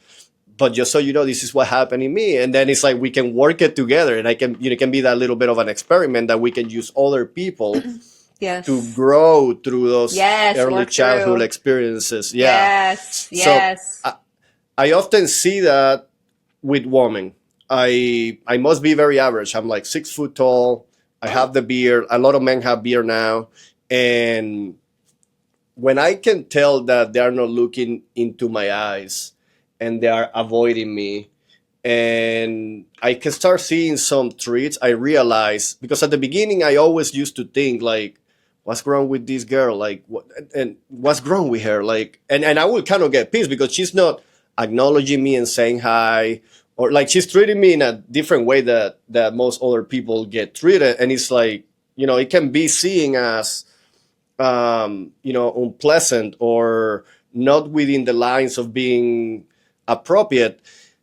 A: but just so you know, this is what happened in me, and then it's like we can work it together, and I can it can be that little bit of an experiment that we can use other people to
B: Yes.
A: grow through those
B: Yes.
A: early
B: Work
A: childhood
B: through.
A: experiences. Yeah.
B: Yes.
A: So
B: Yes.
A: I often see that with women. I must be very average. I'm like 6 foot tall. I
B: Oh.
A: have the beard. A lot of men have beard now. And when I can tell that they are not looking into my eyes and they are avoiding me, and I can start seeing some traits, I realize, because at the beginning I always used to think like, what's wrong with this girl? Like what, and what's wrong with her? Like, and I would kind of get pissed because she's not acknowledging me and saying hi, or like she's treating me in a different way that most other people get treated, and it's like, it can be seen as unpleasant or not within the lines of being appropriate.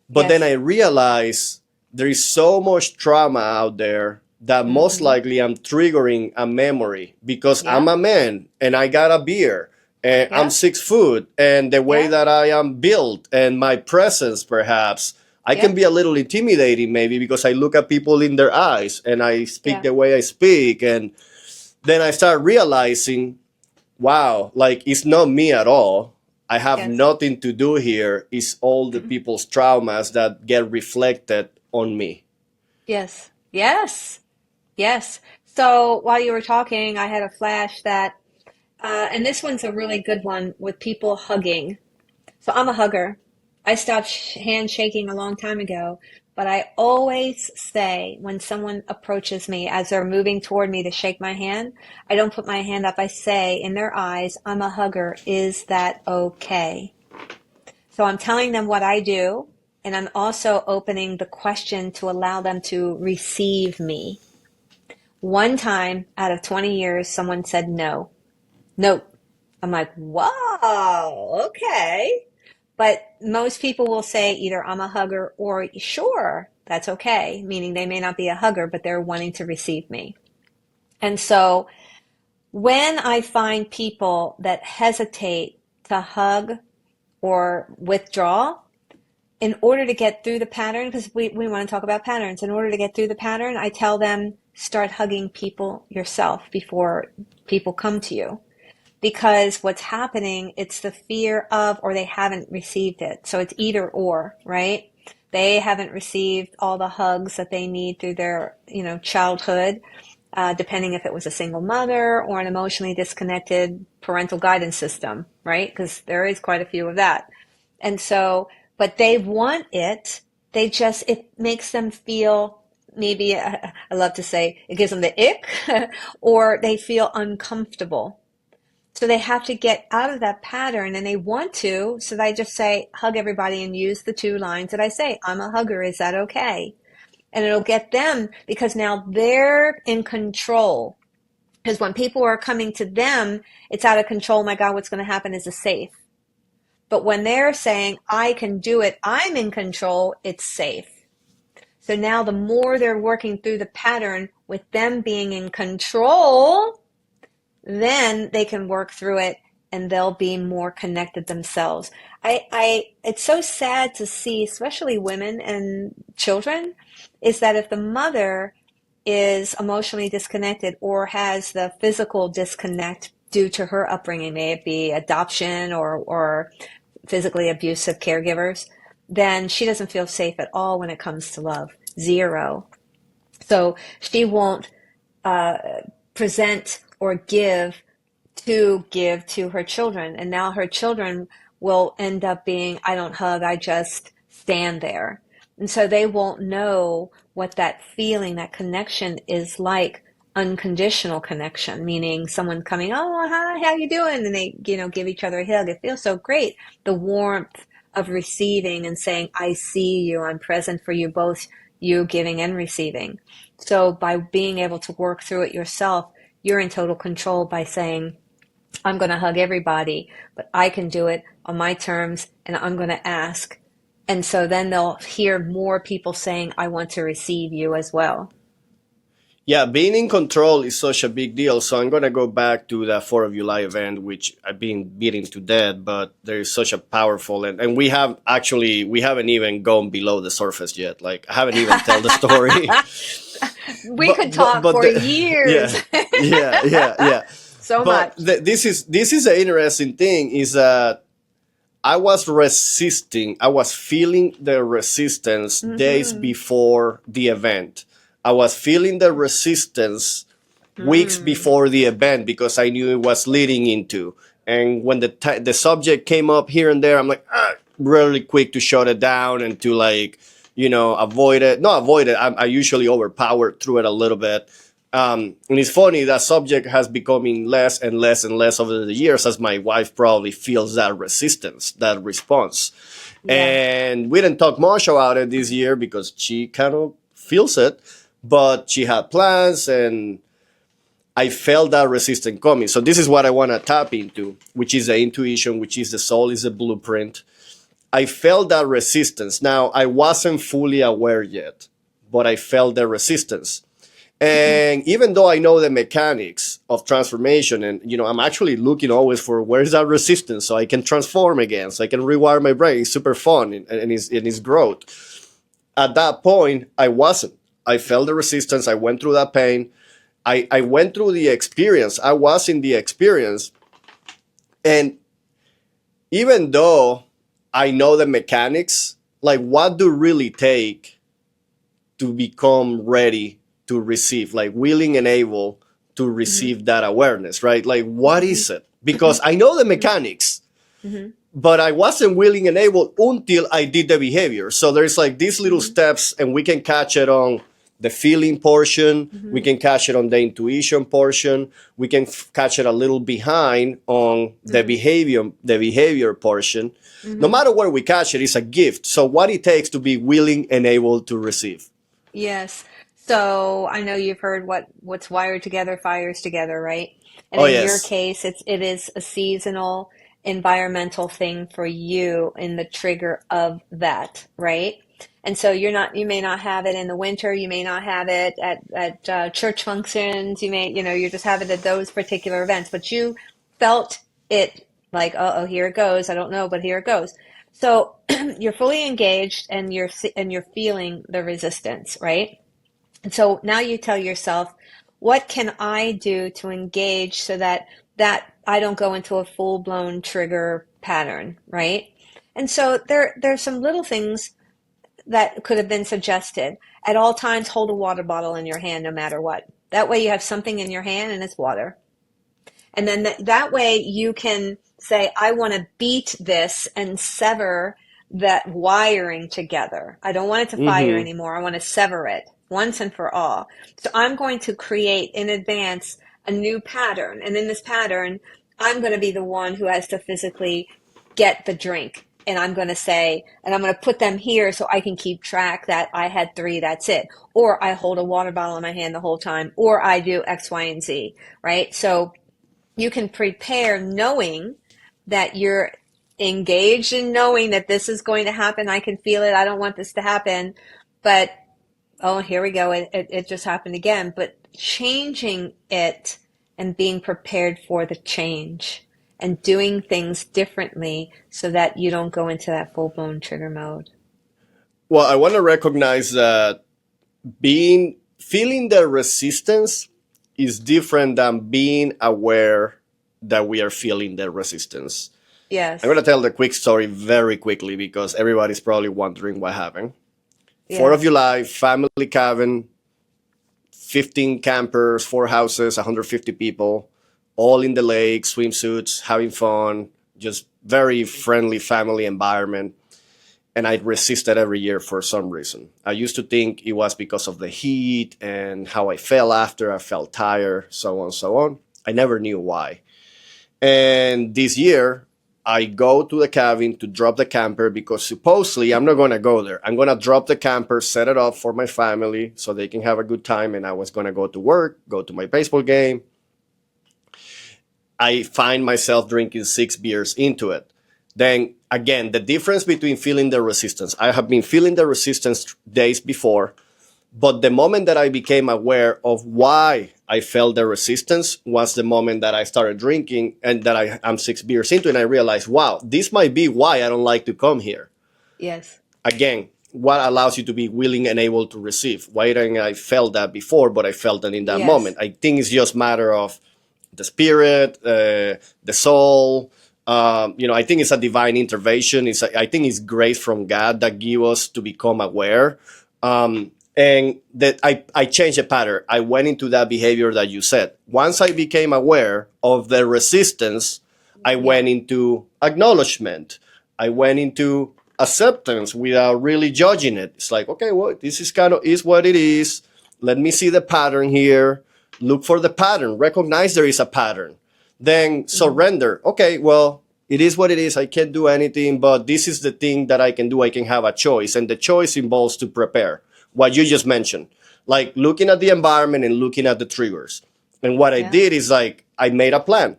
A: But then I
B: Yes.
A: realize there is so much trauma out there that most
B: Mm-hmm.
A: likely I'm triggering a memory because I'm
B: Yep.
A: a man and I got a beer and I'm
B: Yep.
A: 6 foot, and the way
B: Yep.
A: that I am built and my presence, perhaps I can
B: Yep.
A: be a little intimidating, maybe because I look at people in their eyes and I speak
B: Yeah.
A: the way I speak. And then I start realizing, wow, like it's not me at all. I have
B: Yes.
A: nothing to do here. It's all the
B: Mhm.
A: people's traumas that get reflected on me.
B: Yes. Yes. Yes. So while you were talking, I had a flash that, and this one's a really good one with people hugging. So I'm a hugger. I stopped handshaking a long time ago, but I always say when someone approaches me as they're moving toward me to shake my hand, I don't put my hand up. I say in their eyes, I'm a hugger. Is that okay? So I'm telling them what I do, and I'm also opening the question to allow them to receive me. One time out of 20 years, someone said no. No. I'm like, whoa, okay. But most people will say either I'm a hugger or sure, that's okay, meaning they may not be a hugger, but they're wanting to receive me. And so when I find people that hesitate to hug or withdraw, in order to get through the pattern, because we want to talk about patterns, in order to get through the pattern, I tell them start hugging people yourself before people come to you. Because what's happening, it's the fear of, or they haven't received it. So it's either or, right? They haven't received all the hugs that they need through their, childhood, depending if it was a single mother or an emotionally disconnected parental guidance system, right? Because there is quite a few of that. And so, but they want it. It makes them feel maybe, I love to say, it gives them the ick, or they feel uncomfortable. So they have to get out of that pattern and they want to. So I just say, hug everybody and use the two lines that I say. I'm a hugger. Is that okay? And it'll get them because now they're in control. Because when people are coming to them, it's out of control. My God, what's going to happen is a safe. But when they're saying, I can do it, I'm in control, it's safe. So now the more they're working through the pattern with them being in control, then they can work through it and they'll be more connected themselves. It's so sad to see, especially women and children, is that if the mother is emotionally disconnected or has the physical disconnect due to her upbringing, may it be adoption or physically abusive caregivers, then she doesn't feel safe at all when it comes to love. Zero. So she won't present or give to her children. And now her children will end up being, I don't hug, I just stand there. And so they won't know what that feeling, that connection is like, unconditional connection, meaning someone coming, oh, hi, how you doing? And they, give each other a hug. It feels so great. The warmth of receiving and saying, I see you, I'm present for you, both you giving and receiving. So by being able to work through it yourself, you're in total control by saying, I'm going to hug everybody, but I can do it on my terms and I'm going to ask. And so then they'll hear more people saying, I want to receive you as well.
A: Yeah, being in control is such a big deal. So I'm gonna go back to the 4th of July event, which I've been beating to death. But there is such a powerful, and we haven't even gone below the surface yet. Like I haven't even tell the story.
B: We could talk
A: But
B: for years.
A: yeah, yeah.
B: So
A: But
B: much.
A: this is an interesting thing is that I was resisting. I was feeling the resistance days
B: Mm-hmm.
A: before the event. I was feeling the resistance weeks
B: Mm.
A: before the event because I knew it was leading into. And when the subject came up here and there, I'm like, really quick to shut it down and to like, avoid it. Not avoid it. I usually overpower through it a little bit. And it's funny that subject has becoming less and less and less over the years as my wife probably feels that resistance, that response.
B: Yeah.
A: And we didn't talk much about it this year because she kind of feels it, but she had plans and I felt that resistance coming. So this is what I want to tap into, which is the intuition, which is the soul, is the blueprint. I felt that resistance. Now, I wasn't fully aware yet, but I felt the resistance. And even though I know the mechanics of transformation, and I'm actually looking always for where's that resistance so I can transform again, so I can rewire my brain. It's super fun and it's growth. At that point, I wasn't. I felt the resistance. I went through that pain. I went through the experience. I was in the experience. And even though I know the mechanics, like what do really take to become ready to receive, like willing and able to
B: Mm-hmm.
A: receive that awareness, right? Like, what
B: Mm-hmm.
A: is it? Because I know the mechanics,
B: Mm-hmm.
A: but I wasn't willing and able until I did the behavior. So there's like these little
B: Mm-hmm.
A: steps, and we can catch it on the feeling portion, we
B: Mm-hmm.
A: can catch it on the intuition portion, we can catch it a little behind on
B: Mm-hmm.
A: the behavior portion. No
B: Mm-hmm.
A: matter where we catch it, it's a gift. So what it takes to be willing and able to receive.
B: Yes. So I know you've heard what's wired together fires together, right? And
A: Oh
B: in your
A: yes.
B: case, it is a seasonal environmental thing for you in the trigger of that, right? And so you may not have it in the winter, you may not have it at church functions, you just have it at those particular events, but you felt it like, oh, here it goes. I don't know, but here it goes. So you're fully engaged and you're feeling the resistance, right? And so now you tell yourself, what can I do to engage so that I don't go into a full-blown trigger pattern, right? And so there's some little things that could have been suggested. At all times, hold a water bottle in your hand no matter what. That way you have something in your hand and it's water. And then that way you can say, I want to beat this and sever that wiring together. I don't want it to fire
A: Mm-hmm.
B: anymore. I want to sever it once and for all. So I'm going to create in advance a new pattern. And in this pattern, I'm going to be the one who has to physically get the drink. And I'm going to say, and I'm going to put them here so I can keep track that I had three, that's it. Or I hold a water bottle in my hand the whole time, or I do X, Y, and Z, right? So you can prepare knowing that you're engaged in knowing that this is going to happen. I can feel it. I don't want this to happen. But, oh, here we go. It just happened again. But changing it and being prepared for the change and doing things differently so that you don't go into that full blown trigger mode.
A: Well, I want to recognize that being feeling the resistance is different than being aware that we are feeling the resistance. I'm going
B: Yes.
A: to tell the quick story very quickly because everybody's probably wondering what happened. 4th of
B: Yes.
A: July, family cabin, 15 campers, 4 houses, 150 people, all in the lake, swimsuits, having fun, just very friendly family environment. And I resisted every year for some reason. I used to think it was because of the heat and how I felt after. I felt tired, so on, so on. I never knew why. And this year, I go to the cabin to drop the camper because supposedly I'm not going to go there. I'm going to drop the camper, set it up for my family so they can have a good time. And I was going to go to work, go to my baseball game. I find myself drinking 6 beers into it. Then again, the difference between feeling the resistance, I have been feeling the resistance days before, but the moment that I became aware of why I felt the resistance was the moment that I started drinking and that I'm 6 beers into, and I realized, wow, this might be why I don't like to come here.
B: Yes.
A: Again, what allows you to be willing and able to receive? Why didn't I felt that before, but I felt that in that
B: Yes.
A: moment? I think it's just matter of the spirit, the soul. I think it's a divine intervention. I think it's grace from God that give us to become aware. And that I changed the pattern. I went into that behavior that you said. Once I became aware of the resistance, I
B: Yeah.
A: went into acknowledgement. I went into acceptance without really judging it. It's like, okay, well, this is kind of is what it is. Let me see the pattern here. look for the pattern, recognize there is a pattern, then surrender. Okay, well, it is what it is. I can't do anything, but this is the thing that I can do. I can have a choice. And the choice involves to prepare what you just mentioned, like looking at the environment and looking at the triggers. And what I
B: Yeah.
A: did is like, I made a plan.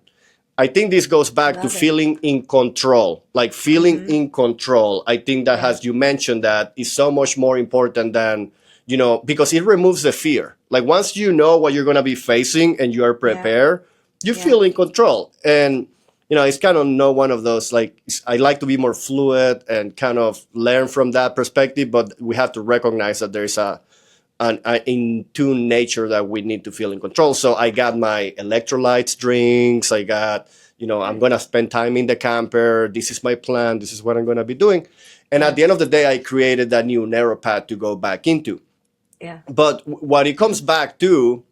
A: I think this goes back to
B: Love it.
A: feeling in control, like feeling
B: Mm-hmm.
A: in control. I think that,
B: Yeah.
A: as you mentioned, that is so much more important than, because it removes the fear. Like once you know what you're going to be facing and you are
B: Yeah.
A: prepared, you
B: Yeah.
A: feel in control. And, it's kind of not one of those, like, I like to be more fluid and kind of learn from that perspective, but we have to recognize that there's an in tune nature that we need to feel in control. So I got my electrolytes drinks. I got, I'm
B: Good.
A: going to spend time in the camper. This is my plan. This is what I'm going to be doing. And at
B: Yeah.
A: the end of the day, I created that new narrow path to go back into.
B: Yeah.
A: But what it comes back to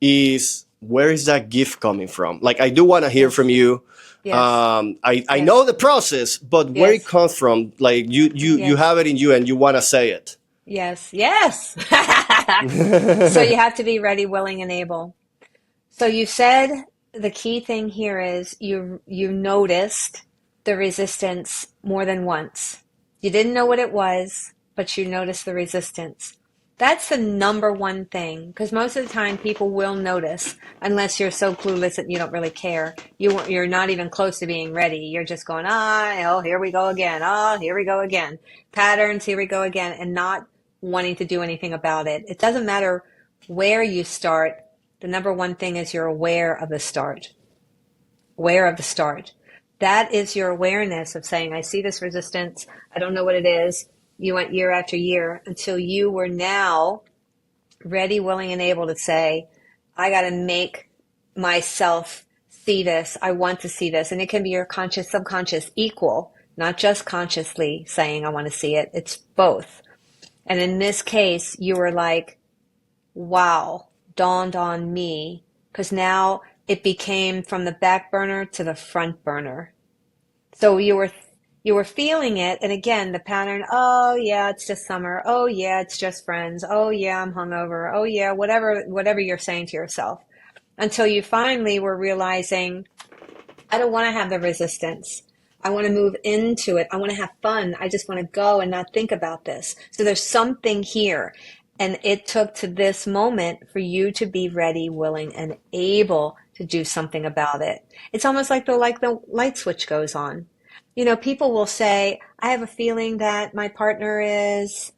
A: is, where is that gift coming from? Like, I do want to hear from
B: Yes.
A: you.
B: Yes.
A: I know
B: Yes.
A: the process, but where it
B: Yes.
A: comes from, like you
B: Yes.
A: have it in you and you want to say it.
B: Yes. Yes. So you have to be ready, willing, and able. So you said the key thing here is you noticed the resistance more than once. You didn't know what it was, but you noticed the resistance. That's the number one thing, because most of the time people will notice, unless you're so clueless that you don't really care. You're not even close to being ready. You're just going, oh, here we go again. Oh, here we go again. Patterns, here we go again, and not wanting to do anything about it. It doesn't matter where you start. The number one thing is you're aware of the start. Aware of the start. That is your awareness of saying, I see this resistance. I don't know what it is. You went year after year until you were now ready, willing, and able to say, I got to make myself see this. I want to see this. And it can be your conscious, subconscious, equal, not just consciously saying, I want to see it. It's both. And in this case, you were like, wow, dawned on me, because now it became from the back burner to the front burner. So you were feeling it, and again, the pattern, oh yeah, it's just summer. Oh yeah, it's just friends. Oh yeah, I'm hungover. Oh yeah, whatever you're saying to yourself. Until you finally were realizing, I don't want to have the resistance. I want to move into it. I want to have fun. I just want to go and not think about this. So there's something here. And it took to this moment for you to be ready, willing, and able to do something about it. It's almost like the light switch goes on. People will say, I have a feeling that my partner is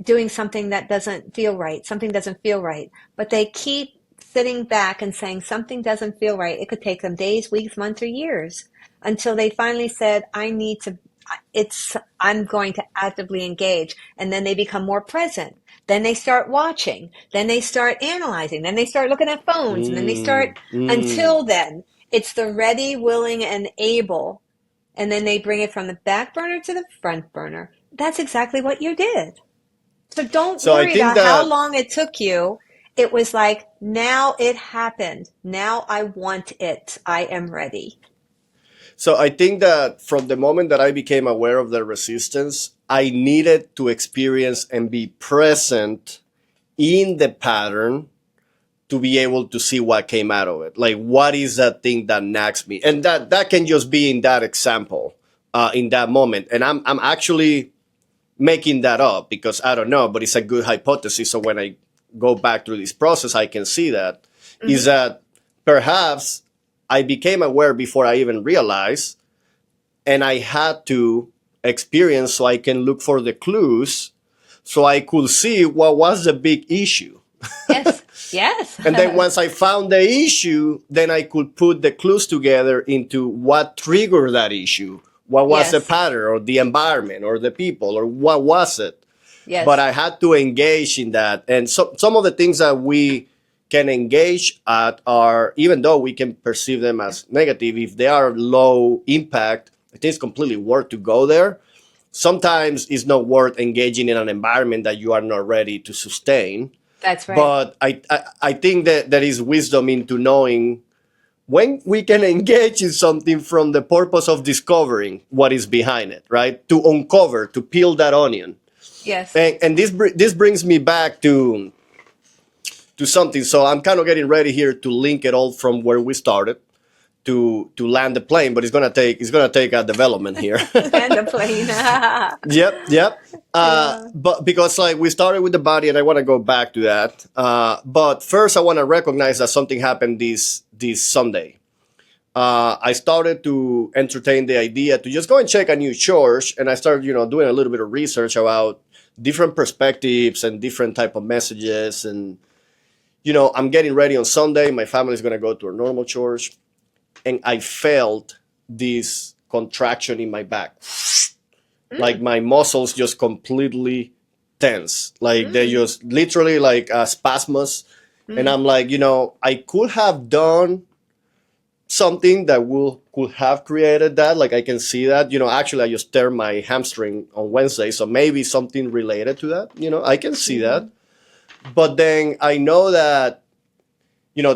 B: doing something that doesn't feel right. Something doesn't feel right. But they keep sitting back and saying something doesn't feel right. It could take them days, weeks, months, or years until they finally said, I'm going to actively engage. And then they become more present. Then they start watching. Then they start analyzing. Then they start looking at phones. And then they
A: Mm,
B: start,
A: mm.
B: until then, it's the ready, willing, and able. And then they bring it from the back burner to the front burner. That's exactly what you did. So don't
A: So I
B: worry
A: think
B: about how
A: that
B: long it took you. It was like, now it happened. Now I want it. I am ready.
A: from the moment that I became aware of the resistance, I needed to experience and be present in the pattern to be able to see what came out of it. Like, what is that thing that nags me? And that can just be in that example, in that moment. And I'm actually making that up because I don't know, but it's a good hypothesis. So when I go back through this process, I can see that is
B: Mm-hmm.
A: that perhaps I became aware before I even realized, and I had to experience so I can look for the clues so I could see what was the big issue.
B: Yes. Yes.
A: And then once I found the issue, then I could put the clues together into what triggered that issue. What was the
B: Yes.
A: pattern or the environment or the people or what was it? But
B: Yes.
A: I had to engage in that. And so, some of the things that we can engage at are, even though we can perceive them
B: Yeah.
A: as negative, if they are low impact, I think it's completely worth to go there. Sometimes it's not worth engaging in an environment that you are not ready to sustain.
B: That's right.
A: But I think that there is wisdom into knowing when we can engage in something from the purpose of discovering what is behind it, right? To uncover, to peel that onion.
B: Yes.
A: And this brings me back to, to something. So I'm kind of getting ready here to link it all from where we started to land the plane, but it's gonna take a development here.
B: Land a plane.
A: Yep.
B: Yeah.
A: But because like we started with the body, and I want to go back to that. But first, I want to recognize that something happened this Sunday. I started to entertain the idea to just go and check a new church, and I started, doing a little bit of research about different perspectives and different type of messages. And I'm getting ready on Sunday. My family is going to go to a normal church, and I felt this contraction in my back, like my muscles just completely tense, like they just literally like spasms. And I'm like, I could have done something that could have created that. Like I can see that. Actually, I just tear my hamstring on Wednesday, so maybe something related to that. I can see that. But then I know that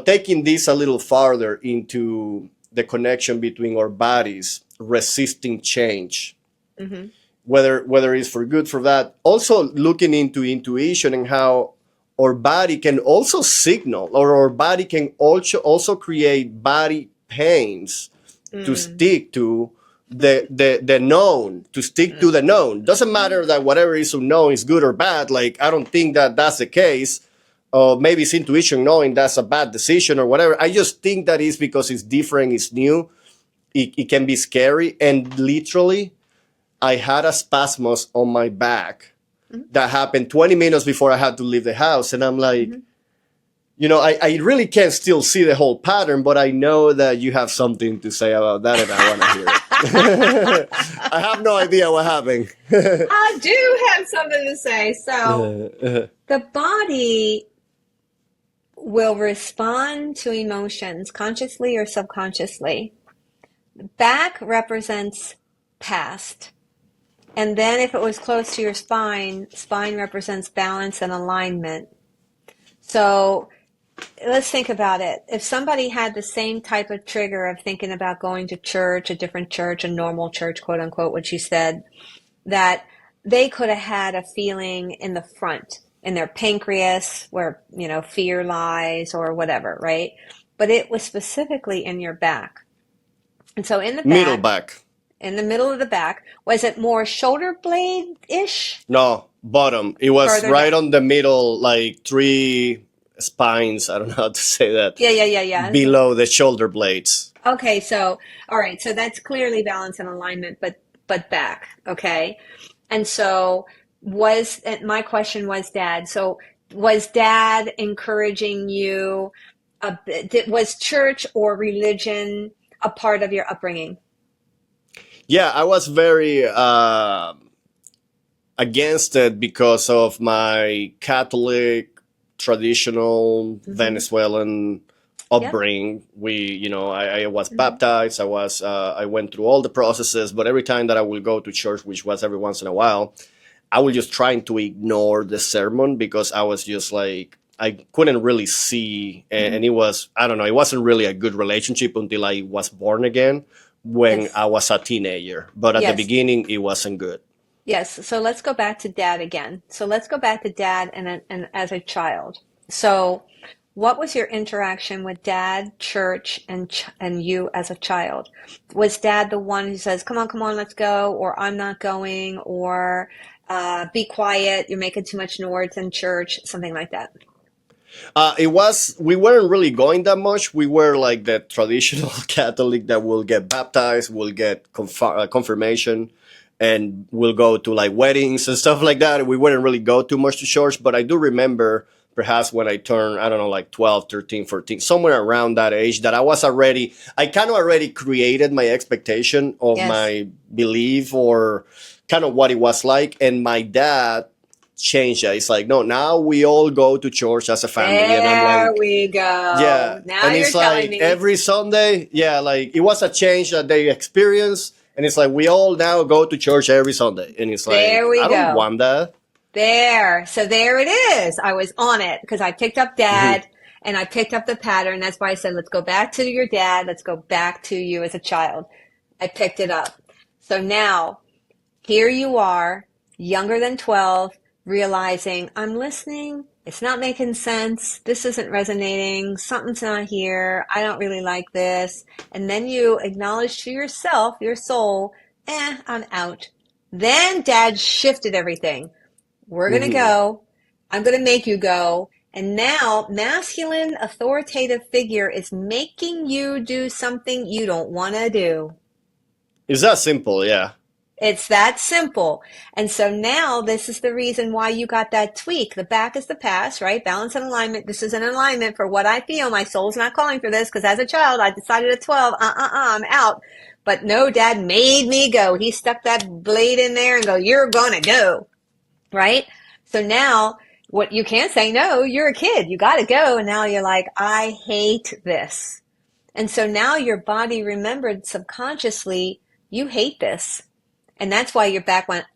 A: taking this a little farther into the connection between our bodies resisting change, whether it's for good, for that. Also looking into intuition and how our body can also signal, or our body can also create body pains to stick to the known, to stick to the known. Doesn't matter that whatever is unknown is good or bad. Like, I don't think that that's the case. Maybe it's intuition knowing that's a bad decision or whatever. I just think that is because it's different, it's new. It can be scary. And literally, I had a spasmus on my back that happened 20 minutes before I had to leave the house. And I'm like, I really can't still see the whole pattern, but I know that you have something to say about that, and I want to hear it. I have no idea what happened.
B: I do have something to say. So the body will respond to emotions consciously or subconsciously. Back represents past. And then if it was close to your spine, spine represents balance and alignment. So let's think about it. If somebody had the same type of trigger of thinking about going to church, a different church, a normal church, quote unquote, what you said, that they could have had a feeling in the front, in their pancreas, where, fear lies or whatever, right? But it was specifically in your back. And so in the
A: Middle back.
B: in the middle of the back, was it more shoulder blade-ish?
A: No, bottom. It was
B: Further
A: right
B: down.
A: on the middle, like 3 spines. I don't know how to say that.
B: Yeah.
A: Below the shoulder blades.
B: Okay, so all right, so that's clearly balance and alignment, but back, okay? And so my question was, Dad. So was Dad encouraging you? Was church or religion a part of your upbringing?
A: Yeah, I was very against it because of my Catholic, traditional Venezuelan upbringing. I was baptized. I went through all the processes, but every time that I would go to church, which was every once in a while, I was just trying to ignore the sermon because I was just like, I couldn't really see. And it was, I don't know, it wasn't really a good relationship until I was born again when I was a teenager. But at the beginning, it wasn't good.
B: Yes. So let's go back to Dad again. So let's go back to Dad and as a child. So what was your interaction with Dad, church, and you as a child? Was Dad the one who says, come on, let's go, or I'm not going, or be quiet, you're making too much noise in church, something like that?
A: We weren't really going that much. We were like the traditional Catholic that will get baptized, will get confirmation, and we'll go to like weddings and stuff like that. We wouldn't really go too much to church, but I do remember perhaps when I turned, I don't know, like 12, 13, 14, somewhere around that age, that I kind of already created my expectation of my belief or kind of what it was like. And my dad changed that. It's like, no, now we all go to church as a family. And I'm like,
B: we go.
A: Yeah.
B: Now
A: and
B: you're
A: it's
B: telling
A: like
B: me.
A: every Sunday, like it was a change that they experienced. And it's like, we all now go to church every Sunday. And it's like, I don't want that.
B: So there it is. I was on it because I picked up Dad and I picked up the pattern. That's why I said, let's go back to your dad. Let's go back to you as a child. I picked it up. So now here you are, younger than 12, realizing I'm listening it's not making sense. This isn't resonating. Something's not here. I don't really like this. And then you acknowledge to yourself, your soul, I'm out. Then dad shifted everything. We're going to
A: Hmm.
B: go. I'm going to make you go. And now masculine authoritative figure is making you do something you don't want to do.
A: It's that simple, yeah.
B: It's that simple. And so now this is the reason why you got that tweak. The back is the past, right? Balance and alignment. This is an alignment for what I feel. My soul's not calling for this because as a child, I decided at 12, I'm out. But no, dad made me go. He stuck that blade in there and go, you're going to go, right? So now what you can't say no, you're a kid. You got to go. And now you're like, I hate this. And so now your body remembered subconsciously, you hate this. And that's why your back went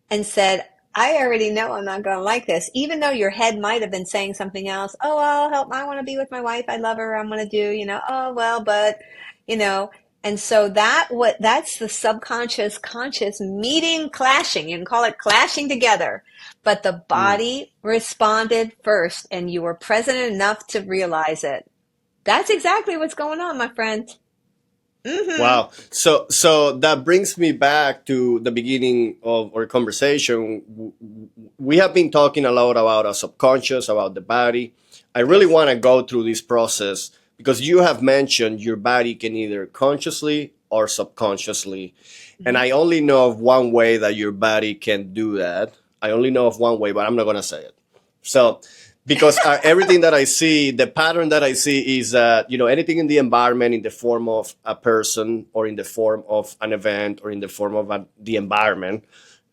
B: and said, I already know I'm not going to like this. Even though your head might have been saying something else. Oh, I'll help. I want to be with my wife. I love her. I'm going to do, oh, well, but, you know, and so that's the subconscious conscious meeting clashing. You can call it clashing together, but the
A: Mm.
B: body responded first and you were present enough to realize it. That's exactly what's going on, my friend. Mm-hmm.
A: Wow. So that brings me back to the beginning of our conversation. We have been talking a lot about our subconscious, about the body. I really
B: Yes.
A: want to go through this process because you have mentioned your body can either consciously or subconsciously. And
B: Mm-hmm.
A: I only know of one way that your body can do that. I only know of one way, but I'm not going to say it. So, because everything that I see, the pattern that I see is that, anything in the environment in the form of a person or in the form of an event or in the form of the environment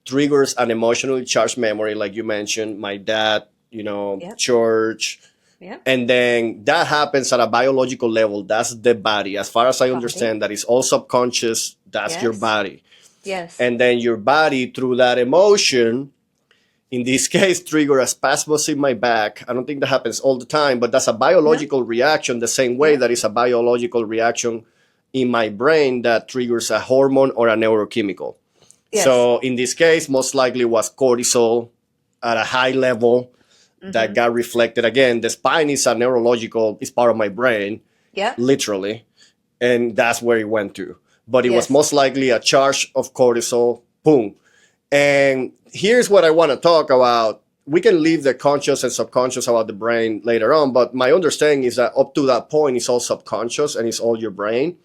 A: triggers an emotionally charged memory, like you mentioned, my dad,
B: Yep.
A: church.
B: Yep.
A: And then that happens at a biological level. That's the body. As far as I
B: Body.
A: understand, that is all subconscious. That's your
B: Yes.
A: body.
B: Yes.
A: And then your body, through that emotion, in this case, trigger a spasmus in my back. I don't think that happens all the time, but that's a
B: No.
A: biological reaction, the same way
B: Yep.
A: that is a biological reaction in my brain that triggers a hormone or a neurochemical.
B: Yes.
A: So in this case, most likely was cortisol at a high level that
B: Mm-hmm.
A: got reflected. Again, the spine is a neurological, it's part of my brain,
B: Yep.
A: literally, and that's where it went to. But it was
B: Yes.
A: most likely a charge of cortisol, boom. And here's what I want to talk about. We can leave the conscious and subconscious about the brain later on, but my understanding is that up to that point, it's all subconscious and it's all your brain.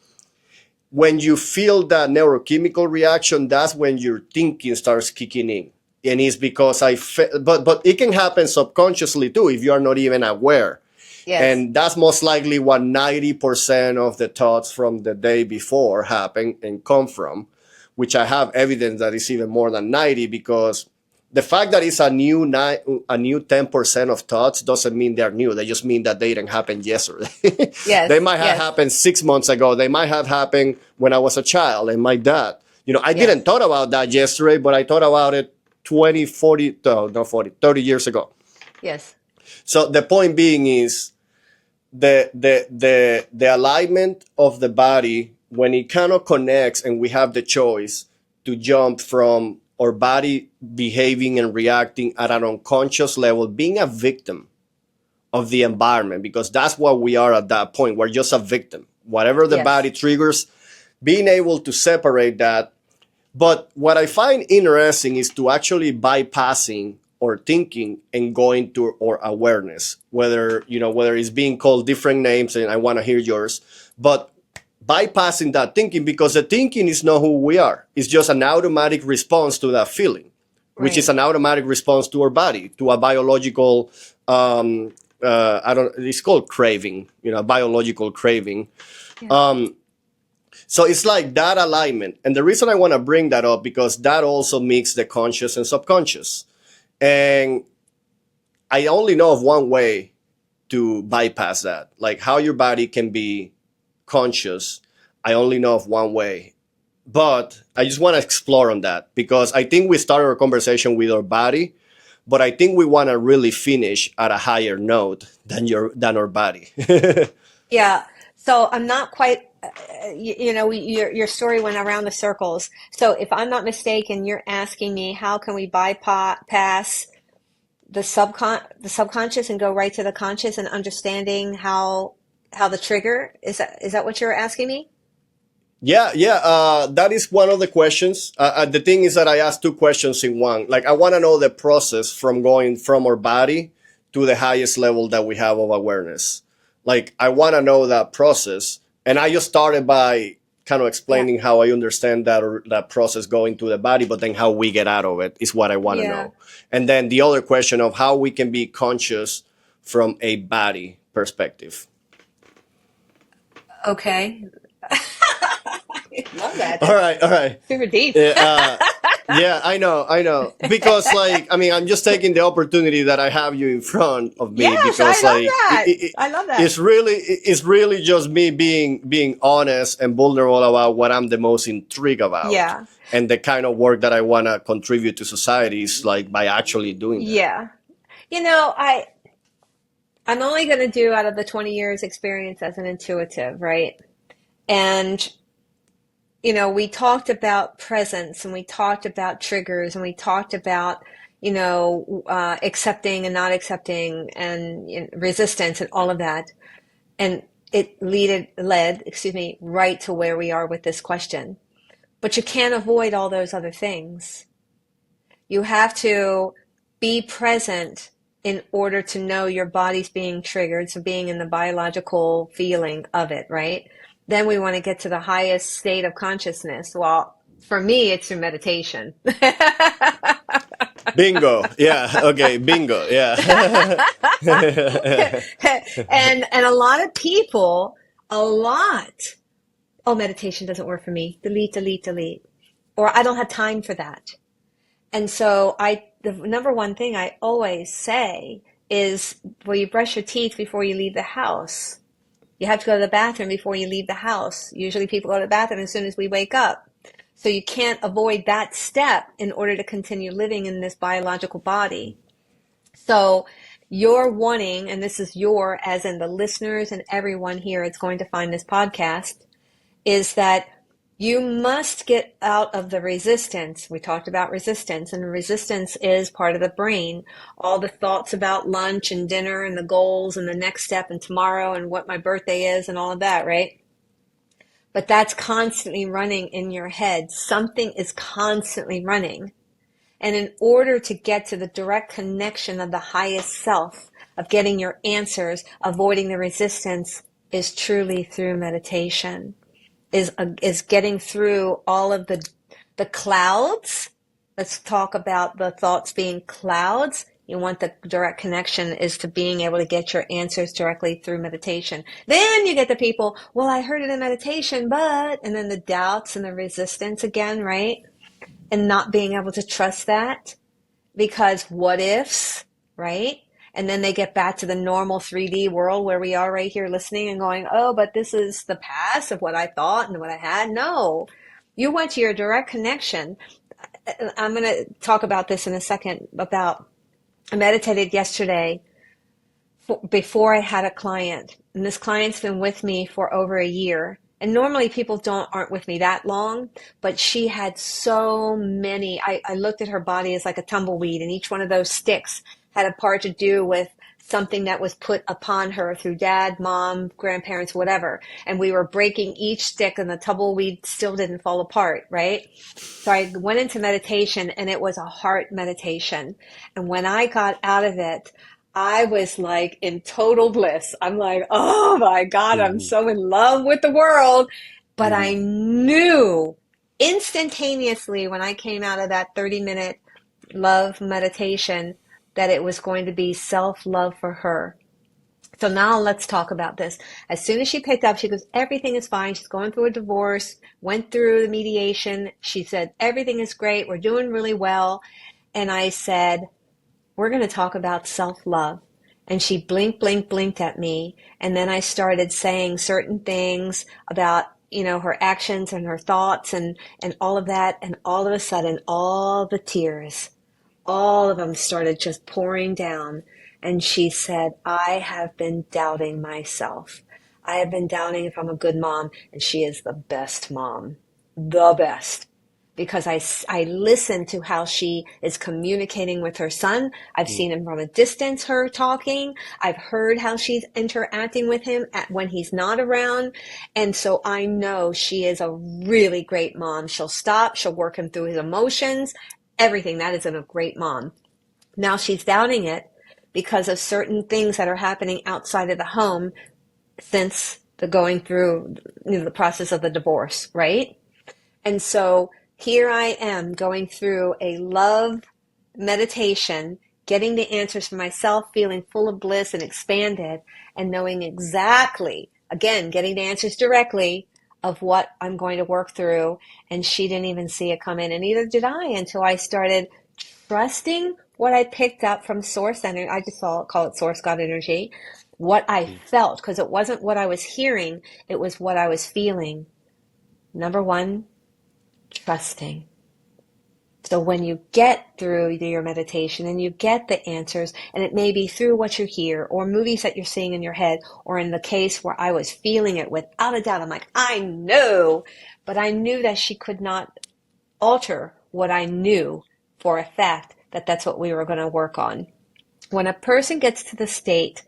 A: When you feel that neurochemical reaction, that's when your thinking starts kicking in. And it's because but it can happen subconsciously too if you are not even aware.
B: Yes.
A: And that's most likely what 90% of the thoughts from the day before happen and come from, which I have evidence that it's even more than 90 because the fact that it's a new 10% of thoughts doesn't mean they're new. They just mean that they didn't happen yesterday. They
B: Yes.
A: might have
B: Yes.
A: happened 6 months ago. They might have happened when I was a child and my dad. I didn't
B: Yes.
A: thought about that yesterday, but I thought about it 20, 40, no, not 40, 30 years ago.
B: Yes.
A: So the point being is the alignment of the body when it kind of connects and we have the choice to jump from our body behaving and reacting at an unconscious level, being a victim of the environment, because that's what we are at that point. We're just a victim. Whatever the
B: Yes.
A: body triggers, being able to separate that. But what I find interesting is to actually bypassing or thinking and going to or awareness, whether it's being called different names, and I want to hear yours, but bypassing that thinking, because the thinking is not who we are. It's just an automatic response to that feeling, which is
B: Right.
A: an automatic response to our body, to a biological, I don't, it's called craving, biological craving.
B: Yeah.
A: Um, so it's like that alignment. And the reason I want to bring that up because that also makes the conscious and subconscious. And I only know of one way to bypass that, like how your body can be conscious. I only know of one way. But I just want to explore on that because I think we started our conversation with our body, but I think we want to really finish at a higher note than our body.
B: Yeah. So I'm not quite, your story went around the circles. So if I'm not mistaken, you're asking me how can we bypass the subconscious and go right to the conscious and understanding how the trigger is that what you're asking me?
A: Yeah, yeah. That is one of the questions. The thing is that I asked two questions in one. Like, I want to know the process from going from our body to the highest level that we have of awareness. Like, I want to know that process. And I just started by kind of
B: Yeah.
A: explaining how I understand that, or that process going to the body, but then how we get out of it is what I want to
B: Yeah.
A: know. And then the other question of how we can be conscious from a body perspective.
B: Okay. I love that.
A: All
B: That's
A: right, all right.
B: super deep.
A: Yeah, yeah, I know. Because, like, I mean, I'm just taking the opportunity that I have you in front of me,
B: Yes, I
A: because,
B: love
A: like,
B: that. I love that.
A: it's really just me being honest and vulnerable about what I'm the most intrigued about,
B: Yeah.
A: and the kind of work that I want to contribute to society is like by actually doing that.
B: Yeah. You know, I'm only going to do out of the 20 years experience as an intuitive, right? And we talked about presence and we talked about triggers and we talked about, accepting and not accepting and resistance and all of that. And it led, excuse me, right to where we are with this question. But you can't avoid all those other things. You have to be present in order to know your body's being triggered, so being in the biological feeling of it, right? Then we want to get to the highest state of consciousness. Well, for me, it's through meditation.
A: Bingo. Yeah. Okay. Bingo. Yeah.
B: And a lot of people, a lot, oh, meditation doesn't work for me. Delete, delete, delete. Or I don't have time for that. And so the number one thing I always say is, well, you brush your teeth before you leave the house. You have to go to the bathroom before you leave the house. Usually people go to the bathroom as soon as we wake up. So you can't avoid that step in order to continue living in this biological body. So you're wanting, and this is your, as in the listeners and everyone here that's going to find this podcast, is that you must get out of the resistance. We talked about resistance, and resistance is part of the brain. All the thoughts about lunch and dinner and the goals and the next step and tomorrow and what my birthday is and all of that, right? But that's constantly running in your head. Something is constantly running. And in order to get to the direct connection of the highest self, of getting your answers, avoiding the resistance, is truly through meditation. Is getting through all of the clouds. Let's talk about the thoughts being clouds. You want the direct connection is to being able to get your answers directly through meditation. Then you get the people, well, I heard it in meditation, but, and then the doubts and the resistance again, right? And not being able to trust that because what ifs, right? And then they get back to the normal 3D world where we are right here listening and going, oh, but this is the past of what I thought and what I had. No, you went to your direct connection. I'm going to talk about this in a second I meditated yesterday before I had a client. And this client's been with me for over a year. And normally people aren't with me that long, but she had so many. I looked at her body as like a tumbleweed, and each one of those sticks had a part to do with something that was put upon her through dad, mom, grandparents, whatever. And we were breaking each stick, and the tumbleweed still didn't fall apart, right? So I went into meditation, and it was a heart meditation. And when I got out of it, I was like in total bliss. I'm like, oh my God, I'm
A: Mhm.
B: so in love with the world. But I
A: Mhm.
B: knew instantaneously when I came out of that 30-minute love meditation that it was going to be self-love for her. So now let's talk about this. As soon as she picked up, she goes, everything is fine. She's going through a divorce, went through the mediation. She said, everything is great. We're doing really well. And I said, we're going to talk about self-love. And she blinked at me. And then I started saying certain things about, her actions and her thoughts and all of that. And all of a sudden, all the tears, all of them started just pouring down. And she said, I have been doubting myself. I have been doubting if I'm a good mom. And she is the best mom. The best. because I listen to how she is communicating with her son. I've
A: Mm.
B: seen him from a distance, her talking. I've heard how she's interacting with him when he's not around. And so I know she is a really great mom. She'll stop, she'll work him through his emotions, everything. That is a great mom. Now she's doubting it because of certain things that are happening outside of the home since the going through the process of the divorce, right? And so here I am going through a love meditation, getting the answers for myself, feeling full of bliss and expanded, and knowing exactly, again, getting the answers directly of what I'm going to work through. And she didn't even see it come in, and neither did I until I started trusting what I picked up from source energy. I just call it source God energy. What I felt, because it wasn't what I was hearing, it was what I was feeling. Number one, trusting. So when you get through your meditation and you get the answers, and it may be through what you hear or movies that you're seeing in your head, or in the case where I was feeling it without a doubt, I'm like, I know, but I knew that she could not alter what I knew for a fact that that's what we were going to work on. When a person gets to the state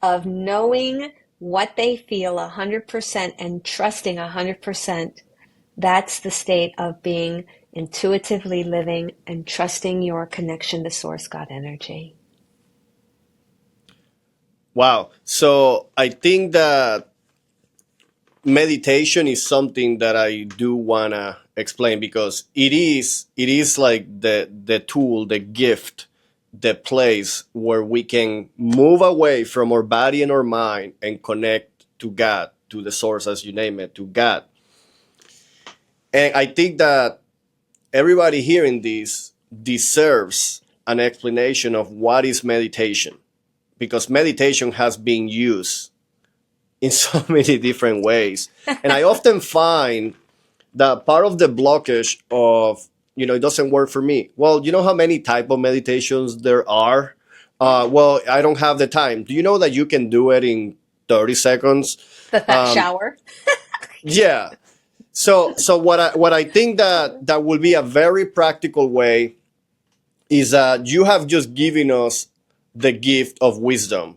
B: of knowing what they feel 100% and trusting 100%, that's the state of being intuitively living and trusting your connection to source God energy.
A: Wow. So I think that meditation is something that I do wanna explain because it is like the tool, the gift, the place where we can move away from our body and our mind and connect to God, to the source, as you name it, to God. And I think that everybody hearing this deserves an explanation of what is meditation, because meditation has been used in so many different ways. And I often find that part of the blockage of, it doesn't work for me. Well, you know how many type of meditations there are? Well, I don't have the time. Do you know that you can do it in 30 seconds?
B: The fat shower.
A: Yeah. So what I think that will be a very practical way is that you have just given us the gift of wisdom.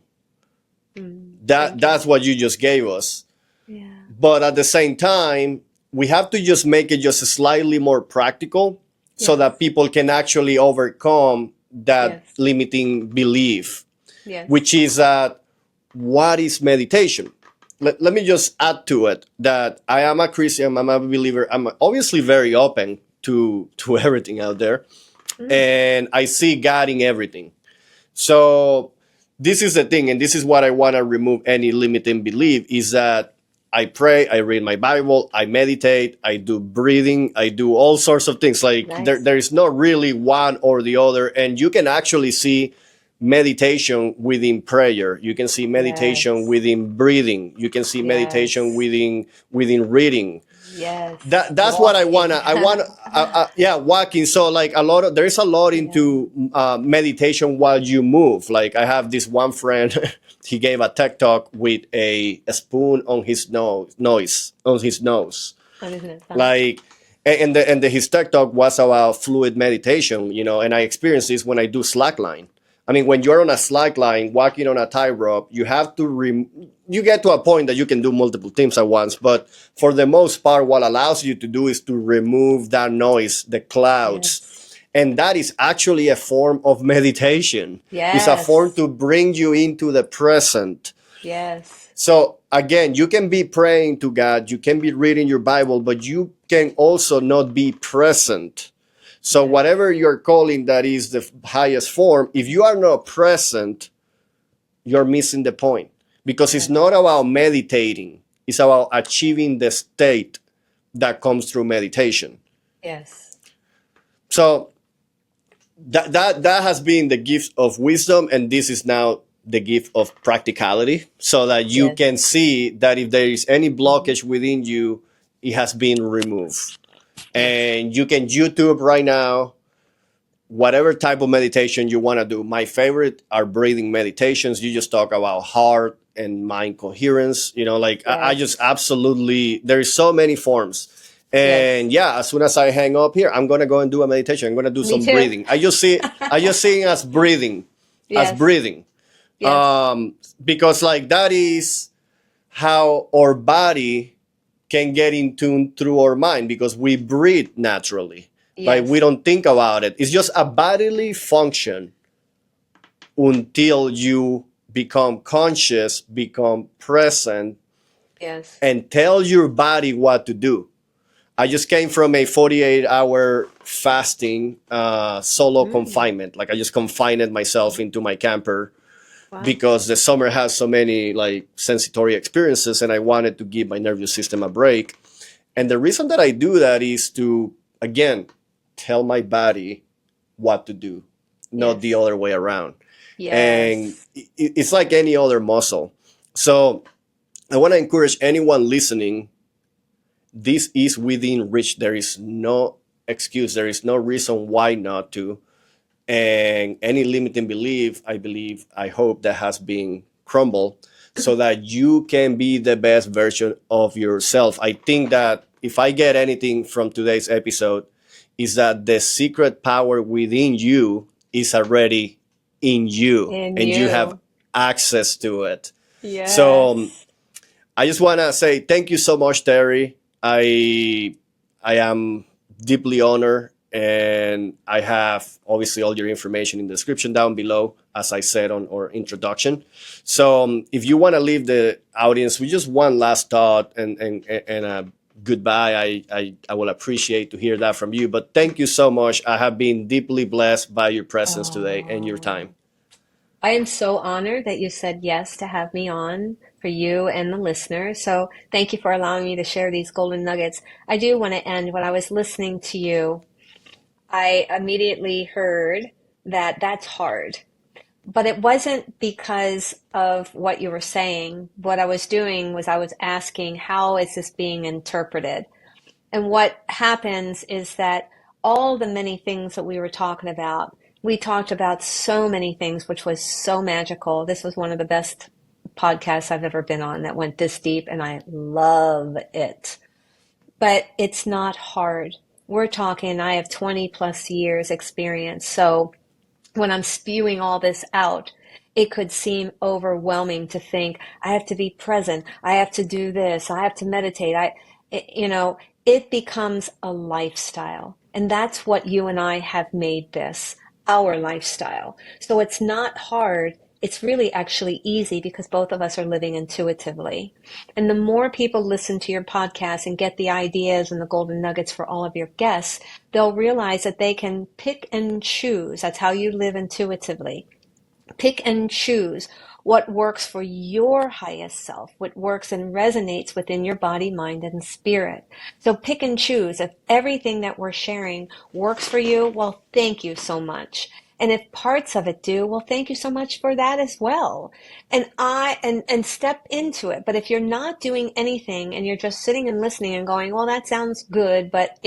A: That's what you just gave us.
B: Yeah.
A: But at the same time, we have to just make it just slightly more practical so
B: Yes.
A: that people can actually overcome that
B: Yes.
A: limiting belief,
B: Yes.
A: which is that what is meditation? Let me just add to it that I am a Christian, I'm a believer, I'm obviously very open to everything out there, and I see God in everything. So this is the thing, and this is what I want to remove any limiting belief, is that I pray, I read my Bible, I meditate, I do breathing, I do all sorts of things. Like
B: Nice.
A: there is not really one or the other. And you can actually see meditation within prayer. You can see meditation
B: Yes.
A: within breathing. You can see meditation
B: Yes.
A: within reading.
B: Yes.
A: That's what I wanna. Yeah, walking. So like there's a lot into meditation while you move. Like I have this one friend, he gave a TED talk with a spoon on his nose.
B: Isn't it fun?
A: Like, his TED talk was about fluid meditation, and I experience this when I do slackline. I mean, when you're on a slackline, walking on a tightrope, you have to you get to a point that you can do multiple things at once. But for the most part, what allows you to do is to remove that noise, the clouds.
B: Yes.
A: And that is actually a form of meditation. It's a form
B: Yes.
A: to bring you into the present.
B: Yes.
A: So again, you can be praying to God, you can be reading your Bible, but you can also not be present. So whatever you're calling that is the highest form, if you are not present, you're missing the point. Because it's not about meditating, it's about achieving the state that comes through meditation.
B: Yes.
A: So that has been the gift of wisdom, and this is now the gift of practicality, so that you
B: Yes.
A: can see that if there is any blockage within you, it has been removed. And you can YouTube right now whatever type of meditation you want to do. My favorite are breathing meditations. You just talk about heart and mind coherence. I just absolutely, there's so many forms.
B: Yes.
A: And yeah, as soon as I hang up here, I'm gonna go and do a meditation. I'm gonna do
B: Me
A: some
B: too.
A: breathing. I just see it as
B: Yes.
A: breathing,
B: Yes.
A: because like that is how our body can get in tune through our mind because we breathe naturally, right? We
B: Yes.
A: don't think about it. It's just a bodily function until you become conscious, become present,
B: Yes.
A: and tell your body what to do. I just came from a 48-hour fasting solo
B: Mm.
A: confinement. Like I just confined myself into my camper
B: Wow.
A: because the summer has so many like sensory experiences and I wanted to give my nervous system a break. And the reason that I do that is to, again, tell my body what to do, not the
B: Yes.
A: other way around. And
B: Yes.
A: it's like any other muscle. So I want to encourage anyone listening. This is within reach. There is no excuse. There is no reason why not to. And any limiting belief, I believe, I hope that has been crumbled so that you can be the best version of yourself. I think that if I get anything from today's episode, is that the secret power within you is already in you
B: In
A: and you have
B: you.
A: access to it. So
B: Yes.
A: I just want to say thank you so much, Terry. I am deeply honored, and I have obviously all your information in the description down below, as I said on our introduction. So if you want to leave the audience with just one last thought and a goodbye, I will appreciate to hear that from you. But thank you so much. I have been deeply blessed by your presence today and your time.
B: Oh. I am so honored that you said yes to have me on for you and the listener. So thank you for allowing me to share these golden nuggets. I do want to end when I was listening to you. I immediately heard that that's hard. But it wasn't because of what you were saying. What I was doing was I was asking, how is this being interpreted? And what happens is that all the many things that we were talking about, we talked about so many things, which was so magical. This was one of the best podcasts I've ever been on that went this deep, and I love it. But it's not hard. We're talking, I have 20 plus years experience. So when I'm spewing all this out, it could seem overwhelming to think I have to be present. I have to do this. I have to meditate. It becomes a lifestyle. And that's what you and I have made this, our lifestyle. So it's not hard. It's really actually easy because both of us are living intuitively. And the more people listen to your podcast and get the ideas and the golden nuggets for all of your guests, they'll realize that they can pick and choose. That's how you live intuitively. Pick and choose what works for your highest self, what works and resonates within your body, mind, and spirit. So pick and choose. If everything that we're sharing works for you, well, thank you so much. And if parts of it do, well, thank you so much for that as well. And step into it. But if you're not doing anything and you're just sitting and listening and going, well, that sounds good, but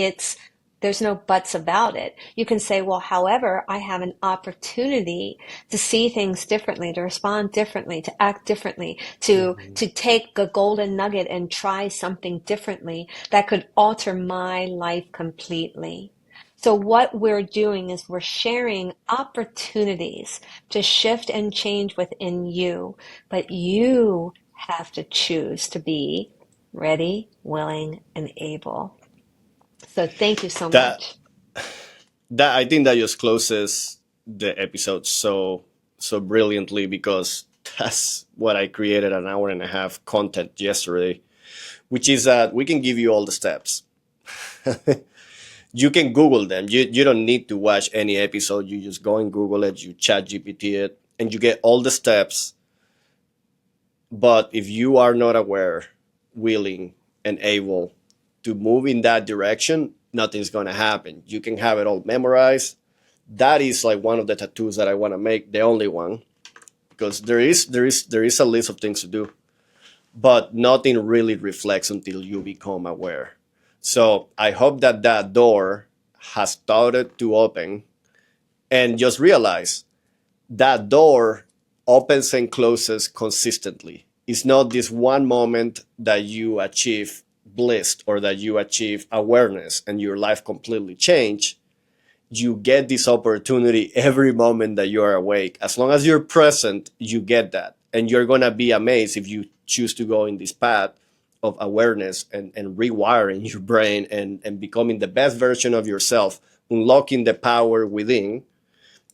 B: there's no buts about it. You can say, well, however, I have an opportunity to see things differently, to respond differently, to act differently,
A: Mhm.
B: to take a golden nugget and try something differently that could alter my life completely. So what we're doing is we're sharing opportunities to shift and change within you, but you have to choose to be ready, willing, and able. So thank you so
A: That
B: much.
A: that I think that just closes the episode so brilliantly because that's what I created an hour and a half content yesterday, which is that we can give you all the steps. You can Google them. You don't need to watch any episode. You just go and Google it, you chat GPT it, and you get all the steps. But if you are not aware, willing, and able to move in that direction, nothing's going to happen. You can have it all memorized. That is like one of the tattoos that I want to make, the only one, because there is a list of things to do, but nothing really reflects until you become aware. So I hope that that door has started to open and just realize that door opens and closes consistently. It's not this one moment that you achieve bliss or that you achieve awareness and your life completely change, you get this opportunity every moment that you are awake. As long as you're present, you get that. And you're going to be amazed if you choose to go in this path of awareness and rewiring your brain and becoming the best version of yourself, unlocking the power within,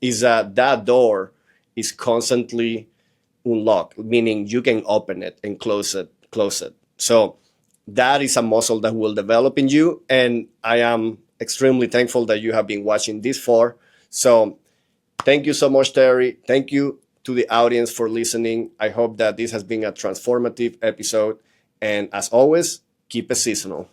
A: is that that door is constantly unlocked, meaning you can open it and close it. So that is a muscle that will develop in you. And I am extremely thankful that you have been watching this far. So thank you so much, Terrie. Thank you to the audience for listening. I hope that this has been a transformative episode. And as always, keep it seasonal.